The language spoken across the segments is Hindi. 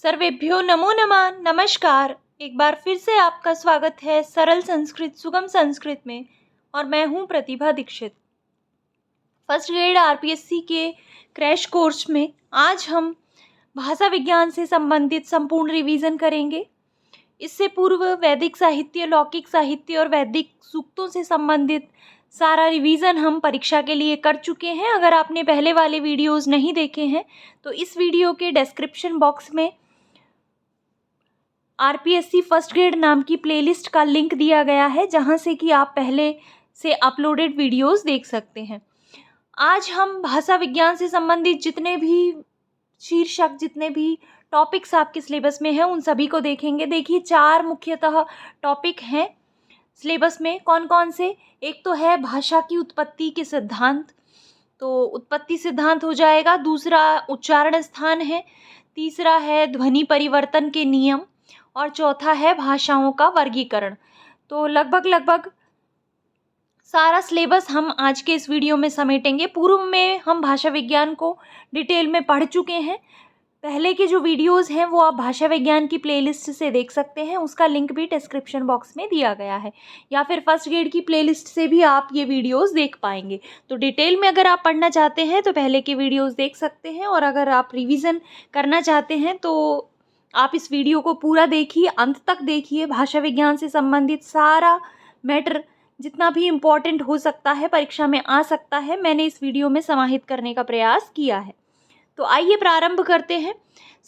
सर्वेभ्यो नमो नमः। नमस्कार। एक बार फिर से आपका स्वागत है सरल संस्कृत सुगम संस्कृत में और मैं हूं प्रतिभा दीक्षित। फर्स्ट ग्रेड आरपीएससी के क्रैश कोर्स में आज हम भाषा विज्ञान से संबंधित संपूर्ण रिवीजन करेंगे। इससे पूर्व वैदिक साहित्य, लौकिक साहित्य और वैदिक सूक्तों से संबंधित सारा रिवीजन हम परीक्षा के लिए कर चुके हैं। अगर आपने पहले वाले वीडियोस नहीं देखे हैं तो इस वीडियो के डिस्क्रिप्शन बॉक्स में आरपीएससी फर्स्ट ग्रेड नाम की प्लेलिस्ट का लिंक दिया गया है, जहां से कि आप पहले से अपलोडेड वीडियोस देख सकते हैं। आज हम भाषा विज्ञान से संबंधित जितने भी शीर्षक, जितने भी टॉपिक्स आपके सिलेबस में हैं, उन सभी को देखेंगे। देखिए, 4 मुख्यतः टॉपिक हैं सिलेबस में। कौन कौन से? एक तो है भाषा की उत्पत्ति के सिद्धांत, तो उत्पत्ति सिद्धांत हो जाएगा। दूसरा उच्चारण स्थान है। तीसरा है ध्वनि परिवर्तन के नियम और चौथा है भाषाओं का वर्गीकरण। तो लगभग सारा सिलेबस हम आज के इस वीडियो में समेटेंगे। पूर्व में हम भाषा विज्ञान को डिटेल में पढ़ चुके हैं। पहले के जो वीडियोस हैं वो आप भाषा विज्ञान की प्लेलिस्ट से देख सकते हैं, उसका लिंक भी डिस्क्रिप्शन बॉक्स में दिया गया है, या फिर फर्स्ट ग्रेड की प्लेलिस्ट से भी आप ये वीडियोस देख पाएंगे। तो डिटेल में अगर आप पढ़ना चाहते हैं तो पहले के वीडियोस देख सकते हैं, और अगर आप रिवीजन करना चाहते हैं तो आप इस वीडियो को पूरा देखिए, अंत तक देखिए। भाषा विज्ञान से संबंधित सारा मैटर जितना भी इम्पोर्टेंट हो सकता है, परीक्षा में आ सकता है, मैंने इस वीडियो में समाहित करने का प्रयास किया है। तो आइए प्रारंभ करते हैं।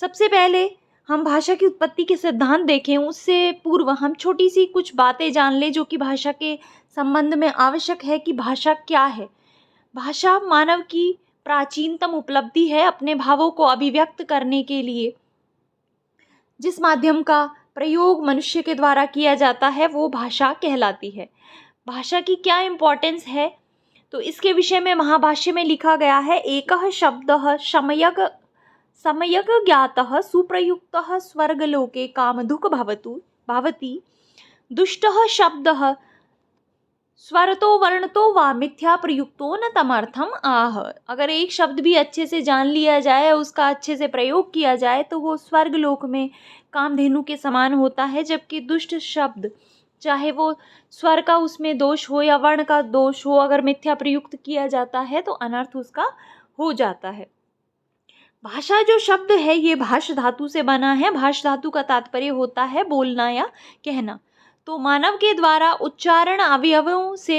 सबसे पहले हम भाषा की उत्पत्ति के सिद्धांत देखें, उससे पूर्व हम छोटी सी कुछ बातें जान लें जो कि भाषा के संबंध में आवश्यक है कि भाषा क्या है। भाषा मानव की प्राचीनतम उपलब्धि है। अपने भावों को अभिव्यक्त करने के लिए जिस माध्यम का प्रयोग मनुष्य के द्वारा किया जाता है वो भाषा कहलाती है। भाषा की क्या इम्पोर्टेंस है, तो इसके विषय में महाभाष्य में लिखा गया है, एकः शब्दः सम्यक् ज्ञातः सुप्रयुक्तः स्वर्गलोके कामधुक् भवति दुष्टः शब्दः स्वरतो वर्णतो वा मिथ्या प्रयुक्तो न तमर्थम आह। अगर एक शब्द भी अच्छे से जान लिया जाए, उसका अच्छे से प्रयोग किया जाए, तो वो स्वर्गलोक में कामधेनु के समान होता है। जबकि दुष्ट शब्द, चाहे वो स्वर का उसमें दोष हो या वर्ण का दोष हो, अगर मिथ्या प्रयुक्त किया जाता है तो अनर्थ उसका हो जाता है। भाषा जो शब्द है ये भाष धातु से बना है। भाष धातु का तात्पर्य होता है बोलना या कहना। तो मानव के द्वारा उच्चारण अवयवों से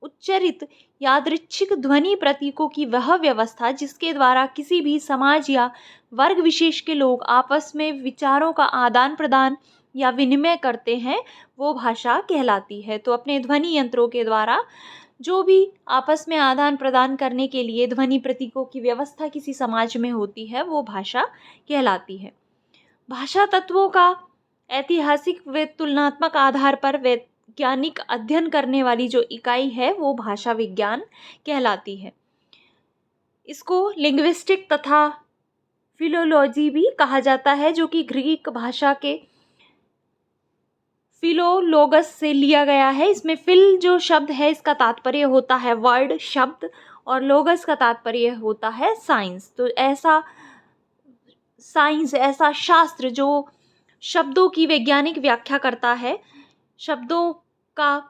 उच्चरित यादृच्छिक ध्वनि प्रतीकों की वह व्यवस्था जिसके द्वारा किसी भी समाज या वर्ग विशेष के लोग आपस में विचारों का आदान प्रदान या विनिमय करते हैं, वो भाषा कहलाती है। तो अपने ध्वनि यंत्रों के द्वारा जो भी आपस में आदान प्रदान करने के लिए ध्वनि प्रतीकों की व्यवस्था किसी समाज में होती है, वो भाषा कहलाती है। भाषा तत्वों का ऐतिहासिक व तुलनात्मक आधार पर वैज्ञानिक अध्ययन करने वाली जो इकाई है वो भाषा विज्ञान कहलाती है। इसको लिंग्विस्टिक तथा फिलोलॉजी भी कहा जाता है, जो कि ग्रीक भाषा के फिलोलोगस से लिया गया है। इसमें फिल जो शब्द है इसका तात्पर्य होता है वर्ड, शब्द, और लोगस का तात्पर्य होता है साइंस। तो ऐसा साइंस, ऐसा शास्त्र जो शब्दों की वैज्ञानिक व्याख्या करता है, शब्दों का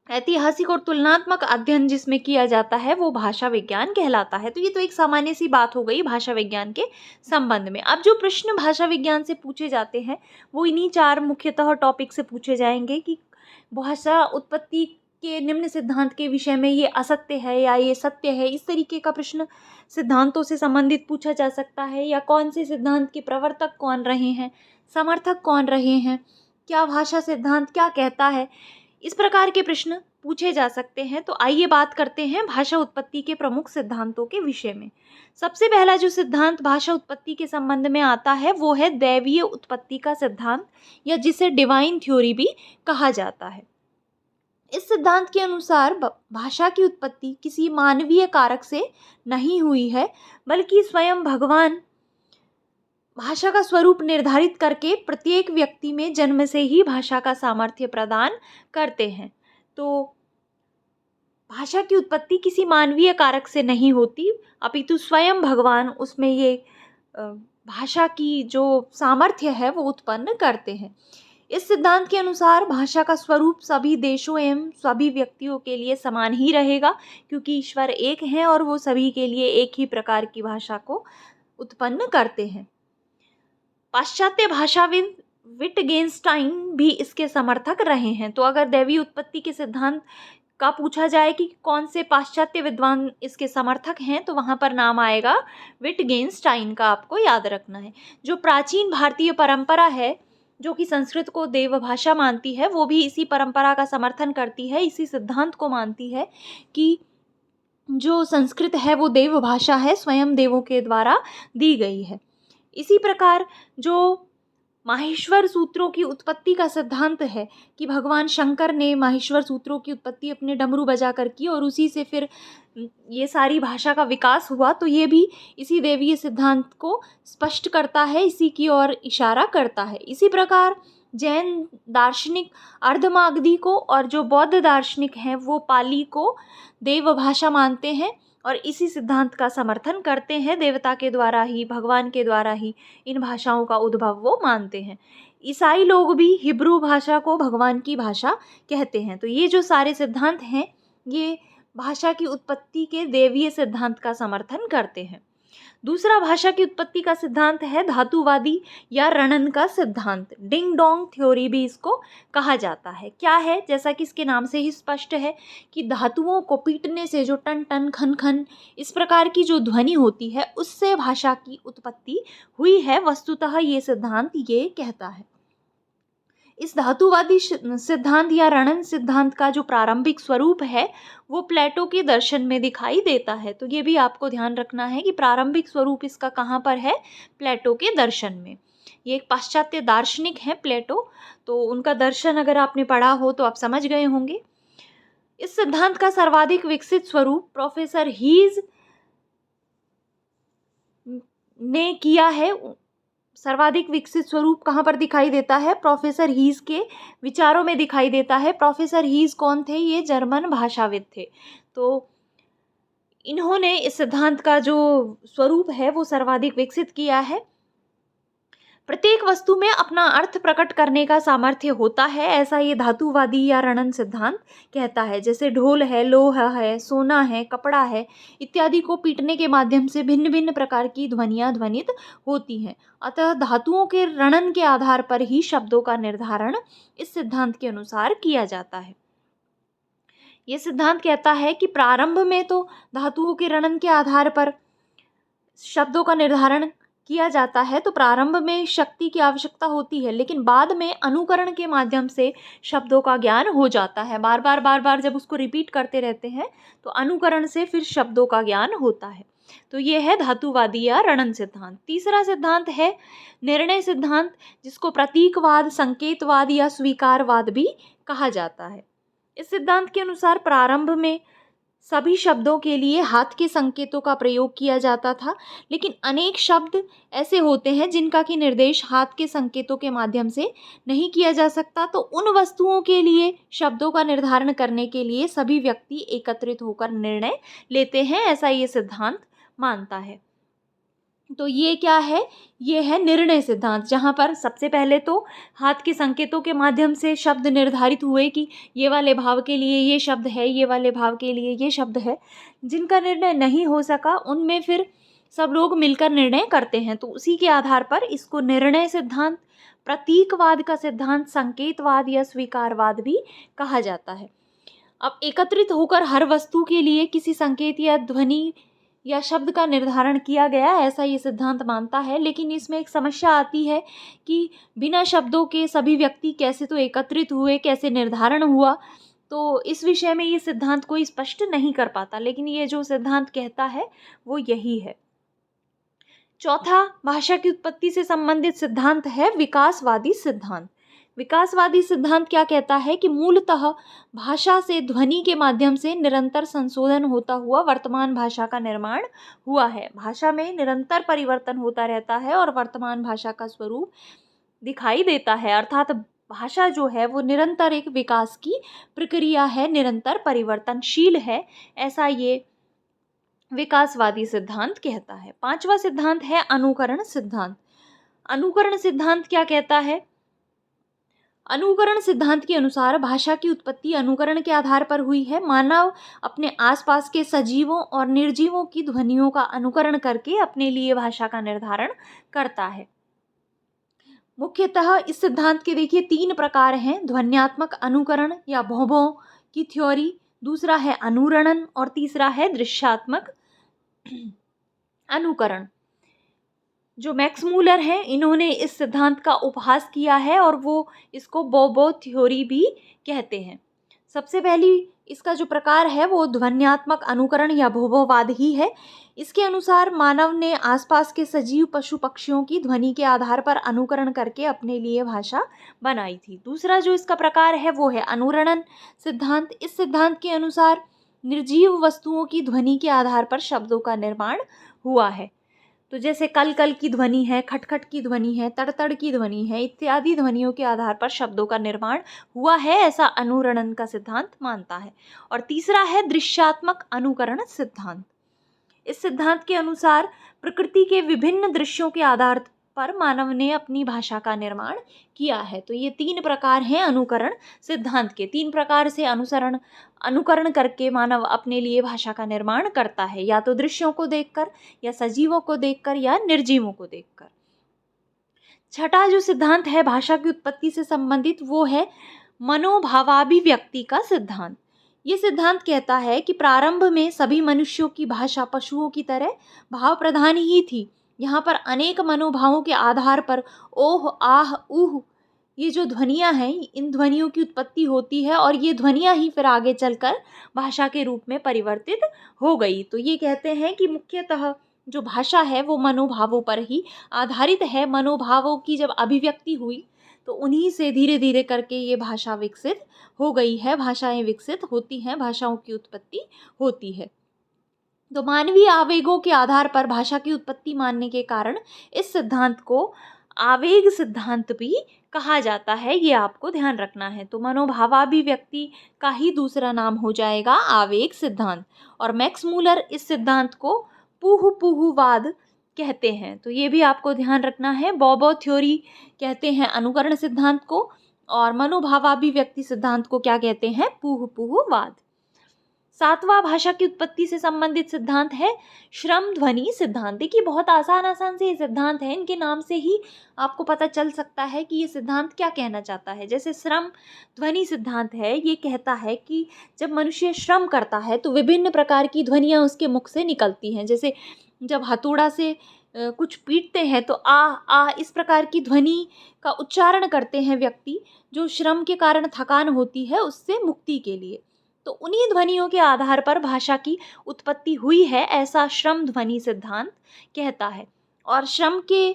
ऐतिहासिक और तुलनात्मक अध्ययन जिसमें किया जाता है, वो भाषा विज्ञान कहलाता है। तो ये तो एक सामान्य सी बात हो गई भाषा विज्ञान के संबंध में। अब जो प्रश्न भाषा विज्ञान से पूछे जाते हैं वो इन्हीं 4 मुख्यतः टॉपिक से पूछे जाएंगे कि भाषा उत्पत्ति के निम्न सिद्धांत के विषय में ये असत्य है या ये सत्य है। इस तरीके का प्रश्न सिद्धांतों से संबंधित पूछा जा सकता है, या कौन से सिद्धांत के प्रवर्तक कौन रहे हैं, समर्थक कौन रहे हैं, क्या भाषा सिद्धांत क्या कहता है, इस प्रकार के प्रश्न पूछे जा सकते हैं। तो आइए बात करते हैं भाषा उत्पत्ति के प्रमुख सिद्धांतों के विषय में। सबसे पहला जो सिद्धांत भाषा उत्पत्ति के संबंध में आता है वो है दैवीय उत्पत्ति का सिद्धांत, या जिसे डिवाइन थ्योरी भी कहा जाता है। इस सिद्धांत के अनुसार भाषा की उत्पत्ति किसी मानवीय कारक से नहीं हुई है, बल्कि स्वयं भगवान भाषा का स्वरूप निर्धारित करके प्रत्येक व्यक्ति में जन्म से ही भाषा का सामर्थ्य प्रदान करते हैं। तो भाषा की उत्पत्ति किसी मानवीय कारक से नहीं होती, अपितु स्वयं भगवान उसमें ये भाषा की जो सामर्थ्य है वो उत्पन्न करते हैं। इस सिद्धांत के अनुसार भाषा का स्वरूप सभी देशों एवं सभी व्यक्तियों के लिए समान ही रहेगा, क्योंकि ईश्वर एक हैं और वो सभी के लिए एक ही प्रकार की भाषा को उत्पन्न करते हैं। पाश्चात्य भाषाविद विटगेन्स्टाइन भी इसके समर्थक रहे हैं। तो अगर दैवीय उत्पत्ति के सिद्धांत का पूछा जाए कि कौन से पाश्चात्य विद्वान इसके समर्थक हैं, तो वहाँ पर नाम आएगा विटगेन्स्टाइन का, आपको याद रखना है। जो प्राचीन भारतीय परंपरा है जो कि संस्कृत को देव भाषा मानती है, वो भी इसी परंपरा का समर्थन करती है, इसी सिद्धांत को मानती है कि जो संस्कृत है वो देव भाषा है, स्वयं देवों के द्वारा दी गई है। इसी प्रकार जो माहेश्वर सूत्रों की उत्पत्ति का सिद्धांत है कि भगवान शंकर ने माहेश्वर सूत्रों की उत्पत्ति अपने डमरू बजाकर की और उसी से फिर ये सारी भाषा का विकास हुआ, तो ये भी इसी देवीय सिद्धांत को स्पष्ट करता है, इसी की ओर इशारा करता है। इसी प्रकार जैन दार्शनिक अर्धमागधी को और जो बौद्ध दार्शनिक हैं वो पाली को देव भाषा मानते हैं और इसी सिद्धांत का समर्थन करते हैं। देवता के द्वारा ही, भगवान के द्वारा ही इन भाषाओं का उद्भव वो मानते हैं। ईसाई लोग भी हिब्रू भाषा को भगवान की भाषा कहते हैं। तो ये जो सारे सिद्धांत हैं ये भाषा की उत्पत्ति के देवीय सिद्धांत का समर्थन करते हैं। दूसरा भाषा की उत्पत्ति का सिद्धांत है धातुवादी या रणन का सिद्धांत। डिंग डोंग थ्योरी भी इसको कहा जाता है। क्या है? जैसा कि इसके नाम से ही स्पष्ट है कि धातुओं को पीटने से जो टन टन खन खन इस प्रकार की जो ध्वनि होती है उससे भाषा की उत्पत्ति हुई है। वस्तुतः ये सिद्धांत ये कहता है। इस धातुवादी सिद्धांत या रणन सिद्धांत का जो प्रारंभिक स्वरूप है वो प्लेटो के दर्शन में दिखाई देता है। तो ये भी आपको ध्यान रखना है कि प्रारंभिक स्वरूप इसका कहाँ पर है? प्लेटो के दर्शन में। ये एक पाश्चात्य दार्शनिक है प्लेटो, तो उनका दर्शन अगर आपने पढ़ा हो तो आप समझ गए होंगे। इस सिद्धांत का सर्वाधिक विकसित स्वरूप प्रोफेसर हीज ने किया है। सर्वाधिक विकसित स्वरूप कहाँ पर दिखाई देता है? प्रोफेसर हीज के विचारों में दिखाई देता है। प्रोफेसर हीज कौन थे? ये जर्मन भाषाविद थे। तो इन्होंने इस सिद्धांत का जो स्वरूप है वो सर्वाधिक विकसित किया है। प्रत्येक वस्तु में अपना अर्थ प्रकट करने का सामर्थ्य होता है, ऐसा ये धातुवादी या रणन सिद्धांत कहता है। जैसे ढोल है, लोहा है, सोना है, कपड़ा है इत्यादि को पीटने के माध्यम से भिन्न भिन्न प्रकार की ध्वनियाँ ध्वनित होती हैं। अतः धातुओं के रणन के आधार पर ही शब्दों का निर्धारण इस सिद्धांत के अनुसार किया जाता है। ये सिद्धांत कहता है कि प्रारंभ में तो धातुओं के रणन के आधार पर शब्दों का निर्धारण किया जाता है, तो प्रारंभ में शक्ति की आवश्यकता होती है, लेकिन बाद में अनुकरण के माध्यम से शब्दों का ज्ञान हो जाता है। बार बार जब उसको रिपीट करते रहते हैं तो अनुकरण से फिर शब्दों का ज्ञान होता है। तो ये है धातुवादी या रणन सिद्धांत। तीसरा सिद्धांत है निर्णय सिद्धांत, जिसको प्रतीकवाद, संकेतवाद या स्वीकारवाद भी कहा जाता है। इस सिद्धांत के अनुसार प्रारंभ में सभी शब्दों के लिए हाथ के संकेतों का प्रयोग किया जाता था, लेकिन अनेक शब्द ऐसे होते हैं जिनका कि निर्देश हाथ के संकेतों के माध्यम से नहीं किया जा सकता। तो उन वस्तुओं के लिए शब्दों का निर्धारण करने के लिए सभी व्यक्ति एकत्रित होकर निर्णय लेते हैं, ऐसा ये सिद्धांत मानता है। तो ये क्या है? ये है निर्णय सिद्धांत, जहाँ पर सबसे पहले तो हाथ के संकेतों के माध्यम से शब्द निर्धारित हुए कि ये वाले भाव के लिए ये शब्द है, ये वाले भाव के लिए ये शब्द है। जिनका निर्णय नहीं हो सका उनमें फिर सब लोग मिलकर निर्णय करते हैं। तो उसी के आधार पर इसको निर्णय सिद्धांत, प्रतीकवाद का सिद्धांत, संकेतवाद या स्वीकारवाद भी कहा जाता है। अब एकत्रित होकर हर वस्तु के लिए किसी संकेत या ध्वनि या शब्द का निर्धारण किया गया, ऐसा ये सिद्धांत मानता है। लेकिन इसमें एक समस्या आती है कि बिना शब्दों के सभी व्यक्ति कैसे तो एकत्रित हुए, कैसे निर्धारण हुआ। तो इस विषय में ये सिद्धांत कोई स्पष्ट नहीं कर पाता, लेकिन ये जो सिद्धांत कहता है वो यही है। चौथा भाषा की उत्पत्ति से संबंधित सिद्धांत है विकासवादी सिद्धांत। विकासवादी सिद्धांत क्या कहता है कि मूलतः भाषा से ध्वनि के माध्यम से निरंतर संशोधन होता हुआ वर्तमान भाषा का निर्माण हुआ है। भाषा में निरंतर परिवर्तन होता रहता है और वर्तमान भाषा का स्वरूप दिखाई देता है। अर्थात भाषा जो है वो निरंतर एक विकास की प्रक्रिया है, निरंतर परिवर्तनशील है, ऐसा ये विकासवादी सिद्धांत कहता है। पांचवा सिद्धांत है अनुकरण सिद्धांत। अनुकरण सिद्धांत क्या कहता है? अनुकरण सिद्धांत के अनुसार भाषा की उत्पत्ति अनुकरण के आधार पर हुई है। मानव अपने आसपास के सजीवों और निर्जीवों की ध्वनियों का अनुकरण करके अपने लिए भाषा का निर्धारण करता है। मुख्यतः इस सिद्धांत के देखिए 3 प्रकार हैं। ध्वन्यात्मक अनुकरण या भौं-भौं की थ्योरी, दूसरा है अनुरणन और तीसरा है दृश्यात्मक अनुकरण। जो मैक्स मूलर हैं इन्होंने इस सिद्धांत का उपहास किया है और वो इसको बॉबो थ्योरी भी कहते हैं। सबसे पहली इसका जो प्रकार है वो ध्वन्यात्मक अनुकरण या भौंभौवाद ही है। इसके अनुसार मानव ने आसपास के सजीव पशु पक्षियों की ध्वनि के आधार पर अनुकरण करके अपने लिए भाषा बनाई थी। दूसरा जो इसका प्रकार है वो है अनुरणन सिद्धांत। इस सिद्धांत के अनुसार निर्जीव वस्तुओं की ध्वनि के आधार पर शब्दों का निर्माण हुआ है। तो जैसे कल कल की ध्वनि है, खटखट की ध्वनि है, तड़तड़ की ध्वनि है, इत्यादि ध्वनियों के आधार पर शब्दों का निर्माण हुआ है, ऐसा अनुरणन का सिद्धांत मानता है। और तीसरा है दृश्यात्मक अनुकरण सिद्धांत। इस सिद्धांत के अनुसार प्रकृति के विभिन्न दृश्यों के आधार पर मानव ने अपनी भाषा का निर्माण किया है। तो ये 3 प्रकार हैं अनुकरण सिद्धांत के। 3 प्रकार से अनुकरण करके मानव अपने लिए भाषा का निर्माण करता है, या तो दृश्यों को देखकर, या सजीवों को देखकर, या निर्जीवों को देखकर। छठा जो सिद्धांत है भाषा की उत्पत्ति से संबंधित वो है मनोभावाभिव्यक्ति का सिद्धांत। ये सिद्धांत कहता है कि प्रारंभ में सभी मनुष्यों की भाषा पशुओं की तरह भाव प्रधान ही थी। यहाँ पर अनेक मनोभावों के आधार पर ओह, आह, ऊह ये जो ध्वनियाँ हैं इन ध्वनियों की उत्पत्ति होती है और ये ध्वनियाँ ही फिर आगे चलकर भाषा के रूप में परिवर्तित हो गई। तो ये कहते हैं कि मुख्यतः जो भाषा है वो मनोभावों पर ही आधारित है। मनोभावों की जब अभिव्यक्ति हुई तो उन्हीं से धीरे धीरे करके ये भाषा विकसित हो गई है, भाषाएं विकसित होती हैं, भाषाओं की उत्पत्ति होती है। तो मानवीय आवेगों के आधार पर भाषा की उत्पत्ति मानने के कारण इस सिद्धांत को आवेग सिद्धांत भी कहा जाता है, ये आपको ध्यान रखना है। तो मनोभावाभिव्यक्ति का ही दूसरा नाम हो जाएगा आवेग सिद्धांत। और मैक्स मूलर इस सिद्धांत को पुहुपुहुवाद कहते हैं, तो ये भी आपको ध्यान रखना है। बॉबो थ्योरी कहते हैं अनुकरण सिद्धांत को, और मनोभावाभिव्यक्ति सिद्धांत को क्या कहते हैं? पुहुपुहुवाद। सातवां भाषा की उत्पत्ति से संबंधित सिद्धांत है श्रम ध्वनि सिद्धांत। देखिए बहुत आसान से ये सिद्धांत है, इनके नाम से ही आपको पता चल सकता है कि ये सिद्धांत क्या कहना चाहता है। जैसे श्रम ध्वनि सिद्धांत है, ये कहता है कि जब मनुष्य श्रम करता है तो विभिन्न प्रकार की ध्वनियाँ उसके मुख से निकलती हैं। जैसे जब हथौड़ा से कुछ पीटते हैं तो आ इस प्रकार की ध्वनि का उच्चारण करते हैं व्यक्ति, जो श्रम के कारण थकान होती है उससे मुक्ति के लिए। तो उन्हीं ध्वनियों के आधार पर भाषा की उत्पत्ति हुई है, ऐसा श्रम ध्वनि सिद्धांत कहता है। और श्रम के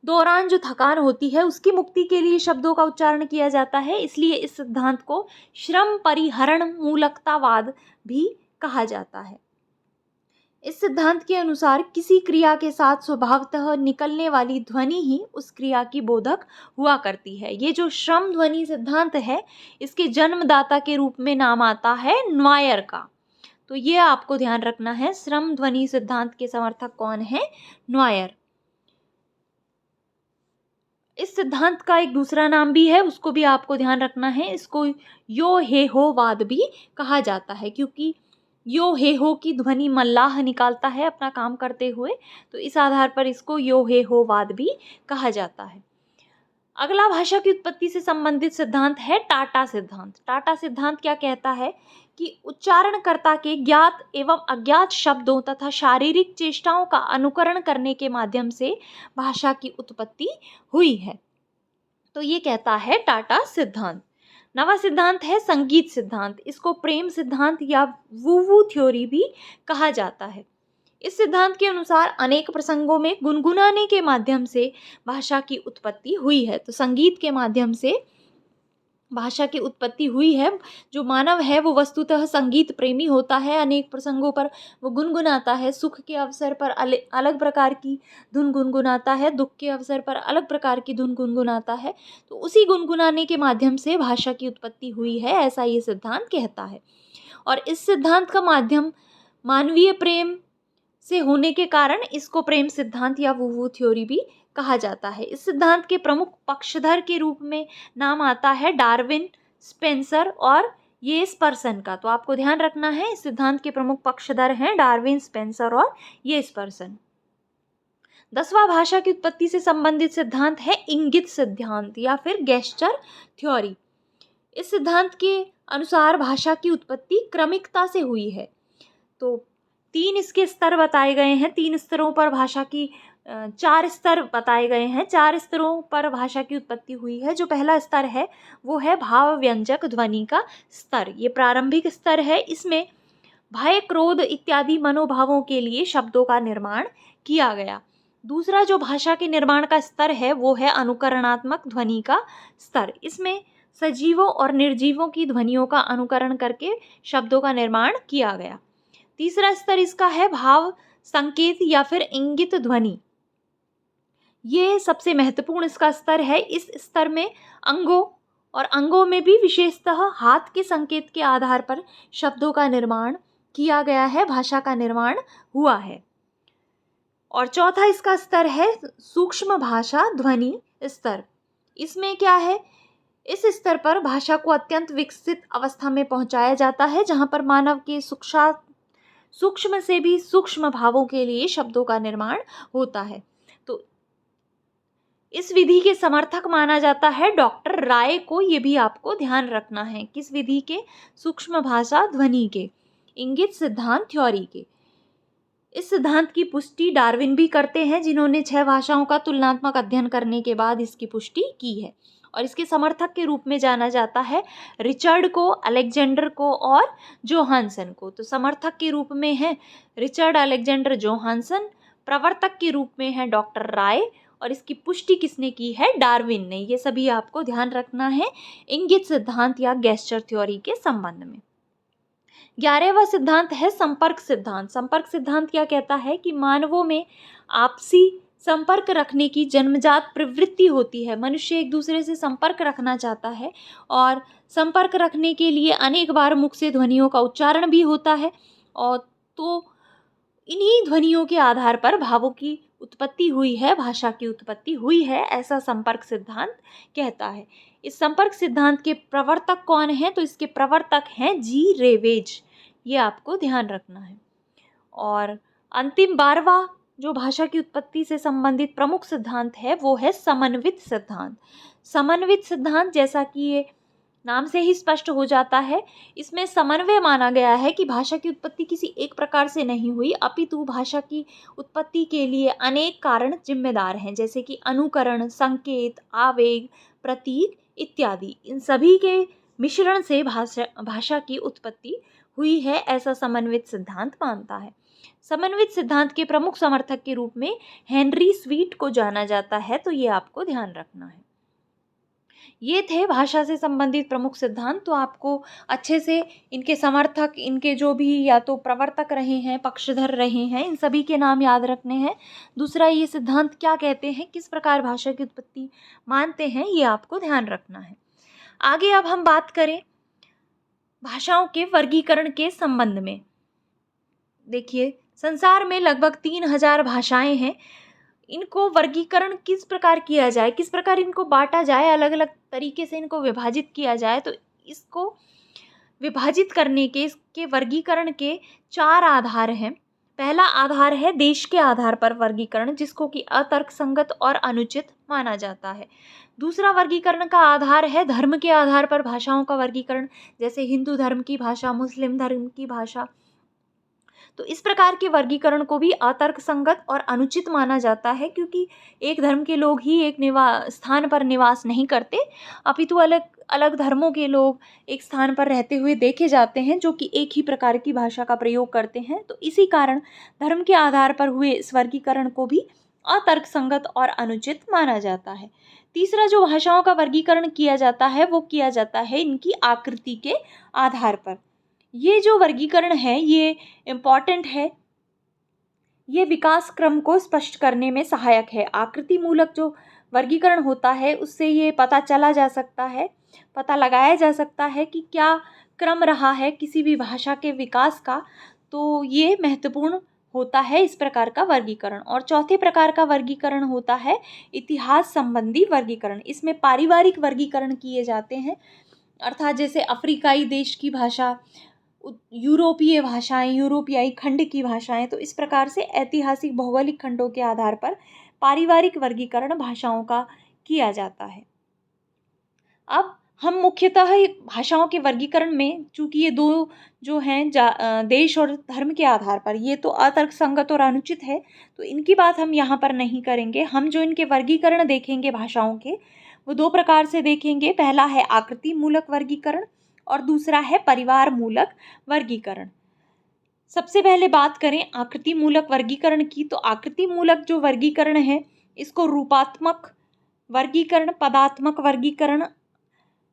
दौरान जो थकान होती है उसकी मुक्ति के लिए शब्दों का उच्चारण किया जाता है, इसलिए इस सिद्धांत को श्रम परिहरण मूलकतावाद भी कहा जाता है। इस सिद्धांत के अनुसार किसी क्रिया के साथ स्वभावतः निकलने वाली ध्वनि ही उस क्रिया की बोधक हुआ करती है। ये जो श्रम ध्वनि सिद्धांत है इसके जन्मदाता के रूप में नाम आता है नॉयर का। तो ये आपको ध्यान रखना है, श्रम ध्वनि सिद्धांत के समर्थक कौन है? नॉयर। इस सिद्धांत का एक दूसरा नाम भी है, उसको भी आपको ध्यान रखना है। इसको यो हे हो वाद भी कहा जाता है, क्योंकि यो हे हो की ध्वनि मल्लाह निकालता है अपना काम करते हुए, तो इस आधार पर इसको यो हे हो वाद भी कहा जाता है। अगला भाषा की उत्पत्ति से संबंधित सिद्धांत है टाटा सिद्धांत। टाटा सिद्धांत क्या कहता है कि उच्चारणकर्ता के ज्ञात एवं अज्ञात शब्दों तथा शारीरिक चेष्टाओं का अनुकरण करने के माध्यम से भाषा की उत्पत्ति हुई है। तो ये कहता है टाटा सिद्धांत। नवा सिद्धांत है संगीत सिद्धांत। इसको प्रेम सिद्धांत या वूवू थ्योरी भी कहा जाता है। इस सिद्धांत के अनुसार अनेक प्रसंगों में गुनगुनाने के माध्यम से भाषा की उत्पत्ति हुई है। तो संगीत के माध्यम से भाषा की उत्पत्ति हुई है। जो मानव है वो वस्तुतः संगीत प्रेमी होता है, अनेक प्रसंगों पर वो गुनगुनाता है। सुख के अवसर पर अलग प्रकार की धुन गुनगुनाता है, दुख के अवसर पर अलग प्रकार की धुन गुनगुनाता है। तो उसी गुनगुनाने के माध्यम से भाषा की उत्पत्ति हुई है, ऐसा ये सिद्धांत कहता है। और इस सिद्धांत का माध्यम मानवीय प्रेम से होने के कारण इसको प्रेम सिद्धांत या वुवू थ्योरी भी कहा जाता है। इस सिद्धांत के प्रमुख पक्षधर के रूप में नाम आता है डार्विन, स्पेंसर और येसपर्सन का। तो आपको ध्यान रखना है, इस सिद्धांत के प्रमुख पक्षधर हैं डार्विन, स्पेंसर और येसपर्सन। 10वां भाषा की उत्पत्ति से संबंधित सिद्धांत है इंगित सिद्धांत या फिर गेस्चर थ्योरी। इस सिद्धांत के अनुसार भाषा की उत्पत्ति क्रमिकता से हुई है। तो 3 इसके स्तर बताए गए हैं, 3 स्तरों पर भाषा की 4 स्तर बताए गए हैं, 4 स्तरों पर भाषा की उत्पत्ति हुई है। जो पहला स्तर है वो है भाव व्यंजक ध्वनि का स्तर। ये प्रारंभिक स्तर है, इसमें भय, क्रोध इत्यादि मनोभावों के लिए शब्दों का निर्माण किया गया। दूसरा जो भाषा के निर्माण का स्तर है वो है अनुकरणात्मक ध्वनि का स्तर। इसमें सजीवों और निर्जीवों की ध्वनियों का अनुकरण करके शब्दों का निर्माण किया गया। तीसरा स्तर इसका है भाव संकेत या फिर इंगित ध्वनि। ये सबसे महत्वपूर्ण इसका स्तर है। इस स्तर में अंगों में भी विशेषतः हाथ के संकेत के आधार पर शब्दों का निर्माण किया गया है, भाषा का निर्माण हुआ है। और चौथा इसका स्तर है सूक्ष्म भाषा ध्वनि स्तर। इसमें क्या है, इस स्तर पर भाषा को अत्यंत विकसित अवस्था में पहुंचाया जाता है, जहां पर मानव के सूक्ष्म से भी सूक्ष्म भावों के लिए शब्दों का निर्माण होता है। तो इस विधि के समर्थक माना जाता है डॉक्टर राय को। ये भी आपको ध्यान रखना है, किस विधि के? सूक्ष्म भाषा ध्वनि के, इंगित सिद्धांत थ्योरी के। इस सिद्धांत की पुष्टि डार्विन भी करते हैं, जिन्होंने 6 भाषाओं का तुलनात्मक अध्ययन करने के बाद इसकी पुष्टि की है। और इसके समर्थक के रूप में जाना जाता है रिचर्ड को, अलेक्जेंडर को और जोहानसन को। तो समर्थक के रूप में है रिचर्ड अलेक्जेंडर जोहानसन, प्रवर्तक के रूप में है डॉक्टर राय, और इसकी पुष्टि किसने की है? डार्विन ने। ये सभी आपको ध्यान रखना है इंगित सिद्धांत या गेस्चर थ्योरी के संबंध में। 11वां सिद्धांत है संपर्क सिद्धांत। संपर्क सिद्धांत क्या कहता है कि मानवों में आपसी संपर्क रखने की जन्मजात प्रवृत्ति होती है। मनुष्य एक दूसरे से संपर्क रखना चाहता है और संपर्क रखने के लिए अनेक बार मुख से ध्वनियों का उच्चारण भी होता है, और तो इन्हीं ध्वनियों के आधार पर भावों की उत्पत्ति हुई है, भाषा की उत्पत्ति हुई है, ऐसा संपर्क सिद्धांत कहता है। इस संपर्क सिद्धांत के प्रवर्तक कौन हैं? तो इसके प्रवर्तक हैं जी रेवेज। ये आपको ध्यान रखना है। और अंतिम 12वां जो भाषा की उत्पत्ति से संबंधित प्रमुख सिद्धांत है वो है समन्वित सिद्धांत। समन्वित सिद्धांत, जैसा कि ये नाम से ही स्पष्ट हो जाता है, इसमें समन्वय माना गया है कि भाषा की उत्पत्ति किसी एक प्रकार से नहीं हुई, अपितु भाषा की उत्पत्ति के लिए अनेक कारण जिम्मेदार हैं, जैसे कि अनुकरण, संकेत, आवेग, प्रतीक इत्यादि। इन सभी के मिश्रण से भाषा की उत्पत्ति हुई है, ऐसा समन्वित सिद्धांत मानता है। समन्वित सिद्धांत के प्रमुख समर्थक के रूप में हेनरी स्वीट को जाना जाता है, तो ये आपको ध्यान रखना है। ये थे भाषा से संबंधित प्रमुख सिद्धांत। तो आपको अच्छे से इनके समर्थक, इनके जो भी या तो प्रवर्तक रहे हैं, पक्षधर रहे हैं, इन सभी के नाम याद रखने हैं। दूसरा, ये सिद्धांत क्या कहते हैं, किस प्रकार भाषा की उत्पत्ति मानते हैं, ये आपको ध्यान रखना है। आगे अब हम बात करें भाषाओं के वर्गीकरण के संबंध में। देखिए, संसार में लगभग 3000 भाषाएं हैं। इनको वर्गीकरण किस प्रकार किया जाए, किस प्रकार इनको बांटा जाए, अलग अलग तरीके से इनको विभाजित किया जाए, तो इसको विभाजित करने के, इसके वर्गीकरण के 4 आधार हैं। पहला आधार है देश के आधार पर वर्गीकरण, जिसको कि अतर्कसंगत और अनुचित माना जाता है। दूसरा वर्गीकरण का आधार है धर्म के आधार पर भाषाओं का वर्गीकरण, जैसे हिंदू धर्म की भाषा, मुस्लिम धर्म की भाषा। तो इस प्रकार के वर्गीकरण को भी अतर्कसंगत और अनुचित माना जाता है, क्योंकि एक धर्म के लोग ही एक स्थान पर निवास नहीं करते, अपितु अलग अलग धर्मों के लोग एक स्थान पर रहते हुए देखे जाते हैं, जो कि एक ही प्रकार की भाषा का प्रयोग करते हैं। तो इसी कारण धर्म के आधार पर हुए इस वर्गीकरण को भी अतर्कसंगत और अनुचित माना जाता है। तीसरा जो भाषाओं का वर्गीकरण किया जाता है वो किया जाता है इनकी आकृति के आधार पर। ये जो वर्गीकरण है ये इम्पॉर्टेंट है, ये विकास क्रम को स्पष्ट करने में सहायक है। आकृति मूलक जो वर्गीकरण होता है उससे ये पता चला जा सकता है, पता लगाया जा सकता है कि क्या क्रम रहा है किसी भी भाषा के विकास का। तो ये महत्वपूर्ण होता है इस प्रकार का वर्गीकरण। और चौथे प्रकार का वर्गीकरण होता है इतिहास संबंधी वर्गीकरण। इसमें पारिवारिक वर्गीकरण किए जाते हैं, अर्थात जैसे अफ्रीकाई देश की भाषा, यूरोपीय भाषाएं, यूरोपियाई खंड की भाषाएं। तो इस प्रकार से ऐतिहासिक भौगोलिक खंडों के आधार पर पारिवारिक वर्गीकरण भाषाओं का किया जाता है। अब हम मुख्यतः भाषाओं के वर्गीकरण में, चूंकि ये दो जो हैं देश और धर्म के आधार पर, ये तो अतर्कसंगत और अनुचित है, तो इनकी बात हम यहाँ पर नहीं करेंगे। हम जो इनके वर्गीकरण देखेंगे भाषाओं के, वो दो प्रकार से देखेंगे। पहला है आकृति मूलक वर्गीकरण और दूसरा है परिवार मूलक वर्गीकरण। सबसे पहले बात करें आकृति मूलक वर्गीकरण की, तो आकृति मूलक जो वर्गीकरण है इसको रूपात्मक वर्गीकरण, पदात्मक वर्गीकरण,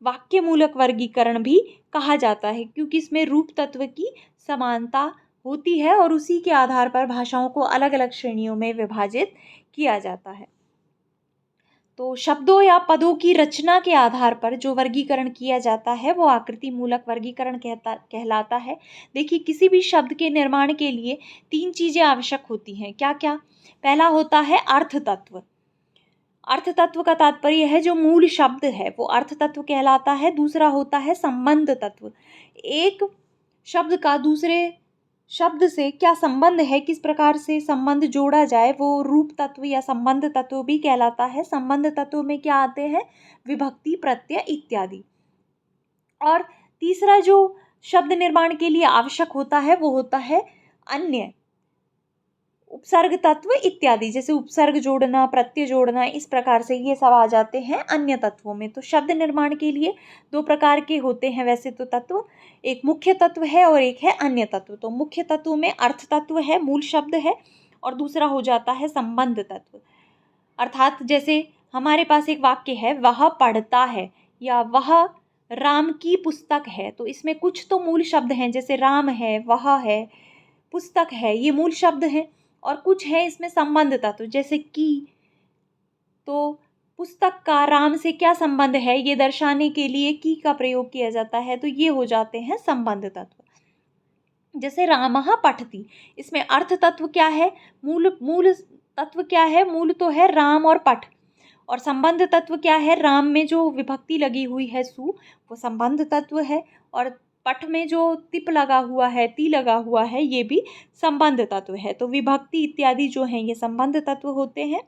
वाक्य मूलक वर्गीकरण भी कहा जाता है, क्योंकि इसमें रूप तत्व की समानता होती है और उसी के आधार पर भाषाओं को अलग अलग श्रेणियों में विभाजित किया जाता है। तो शब्दों या पदों की रचना के आधार पर जो वर्गीकरण किया जाता है वो आकृति मूलक वर्गीकरण कहलाता है। देखिए, किसी भी शब्द के निर्माण के लिए 3 चीजें आवश्यक होती हैं। क्या क्या? पहला होता है अर्थ तत्व। अर्थ तत्व का तात्पर्य है जो मूल शब्द है वो अर्थ तत्व कहलाता है। दूसरा होता है संबंध तत्व। एक शब्द का दूसरे शब्द से क्या संबंध है, किस प्रकार से संबंध जोड़ा जाए, वो रूप तत्व या संबंध तत्व भी कहलाता है। संबंध तत्व में क्या आते हैं? विभक्ति, प्रत्यय इत्यादि। और तीसरा जो शब्द निर्माण के लिए आवश्यक होता है वो होता है अन्य, उपसर्ग तत्व इत्यादि। जैसे उपसर्ग जोड़ना, प्रत्यय जोड़ना, इस प्रकार से ये सब आ जाते हैं अन्य तत्वों में। तो शब्द निर्माण के लिए 2 प्रकार के होते हैं वैसे तो तत्व, एक मुख्य तत्व है और एक है अन्य तत्व। तो मुख्य तत्व में अर्थ तत्व है, मूल शब्द है, और दूसरा हो जाता है संबंध तत्व। अर्थात जैसे हमारे पास एक वाक्य है, वह पढ़ता है, या वह राम की पुस्तक है, तो इसमें कुछ तो मूल शब्द हैं, जैसे राम है, वह है, पुस्तक है, ये मूल शब्द हैं। और कुछ है इसमें संबंध तत्व, जैसे की। तो पुस्तक का राम से क्या संबंध है, ये दर्शाने के लिए की का प्रयोग किया जाता है, तो ये हो जाते हैं संबंध तत्व। जैसे रामः पठति, इसमें अर्थ तत्व क्या है, मूल तत्व क्या है? मूल तो है राम और पठ। और संबंध तत्व क्या है? राम में जो विभक्ति लगी हुई है सु, वो संबंध तत्व है, और पठ में जो तिप लगा हुआ है, ती लगा हुआ है, ये भी संबंध तत्व है। तो विभक्ति इत्यादि जो हैं ये संबंध तत्व होते हैं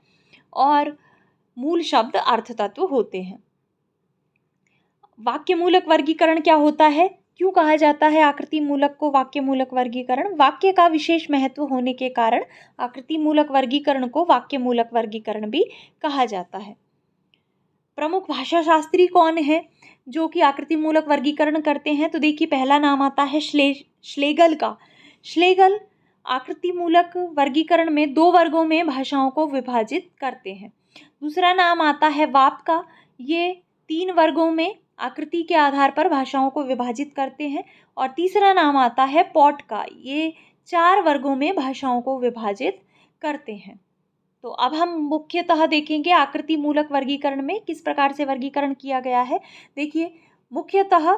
और मूल शब्द अर्थ तत्व होते हैं। वाक्य मूलक वर्गीकरण क्या होता है? क्यों कहा जाता है आकृति मूलक को वाक्य मूलक वर्गीकरण? वाक्य का विशेष महत्व होने के कारण आकृति मूलक वर्गीकरण को वाक्य मूलक वर्गीकरण भी कहा जाता है। प्रमुख भाषा शास्त्री कौन है जो कि आकृति मूलक वर्गीकरण करते हैं? तो देखिए, पहला नाम आता है श्लेगल का। श्लेगल आकृति मूलक वर्गीकरण में 2 वर्गों में भाषाओं को विभाजित करते हैं। दूसरा नाम आता है वाप का। ये 3 वर्गों में आकृति के आधार पर भाषाओं को विभाजित करते हैं। और तीसरा नाम आता है पॉट का। ये 4 वर्गों में भाषाओं को विभाजित करते हैं। तो अब हम मुख्यतः देखेंगे आकृति मूलक वर्गीकरण में किस प्रकार से वर्गीकरण किया गया है। देखिए, मुख्यतः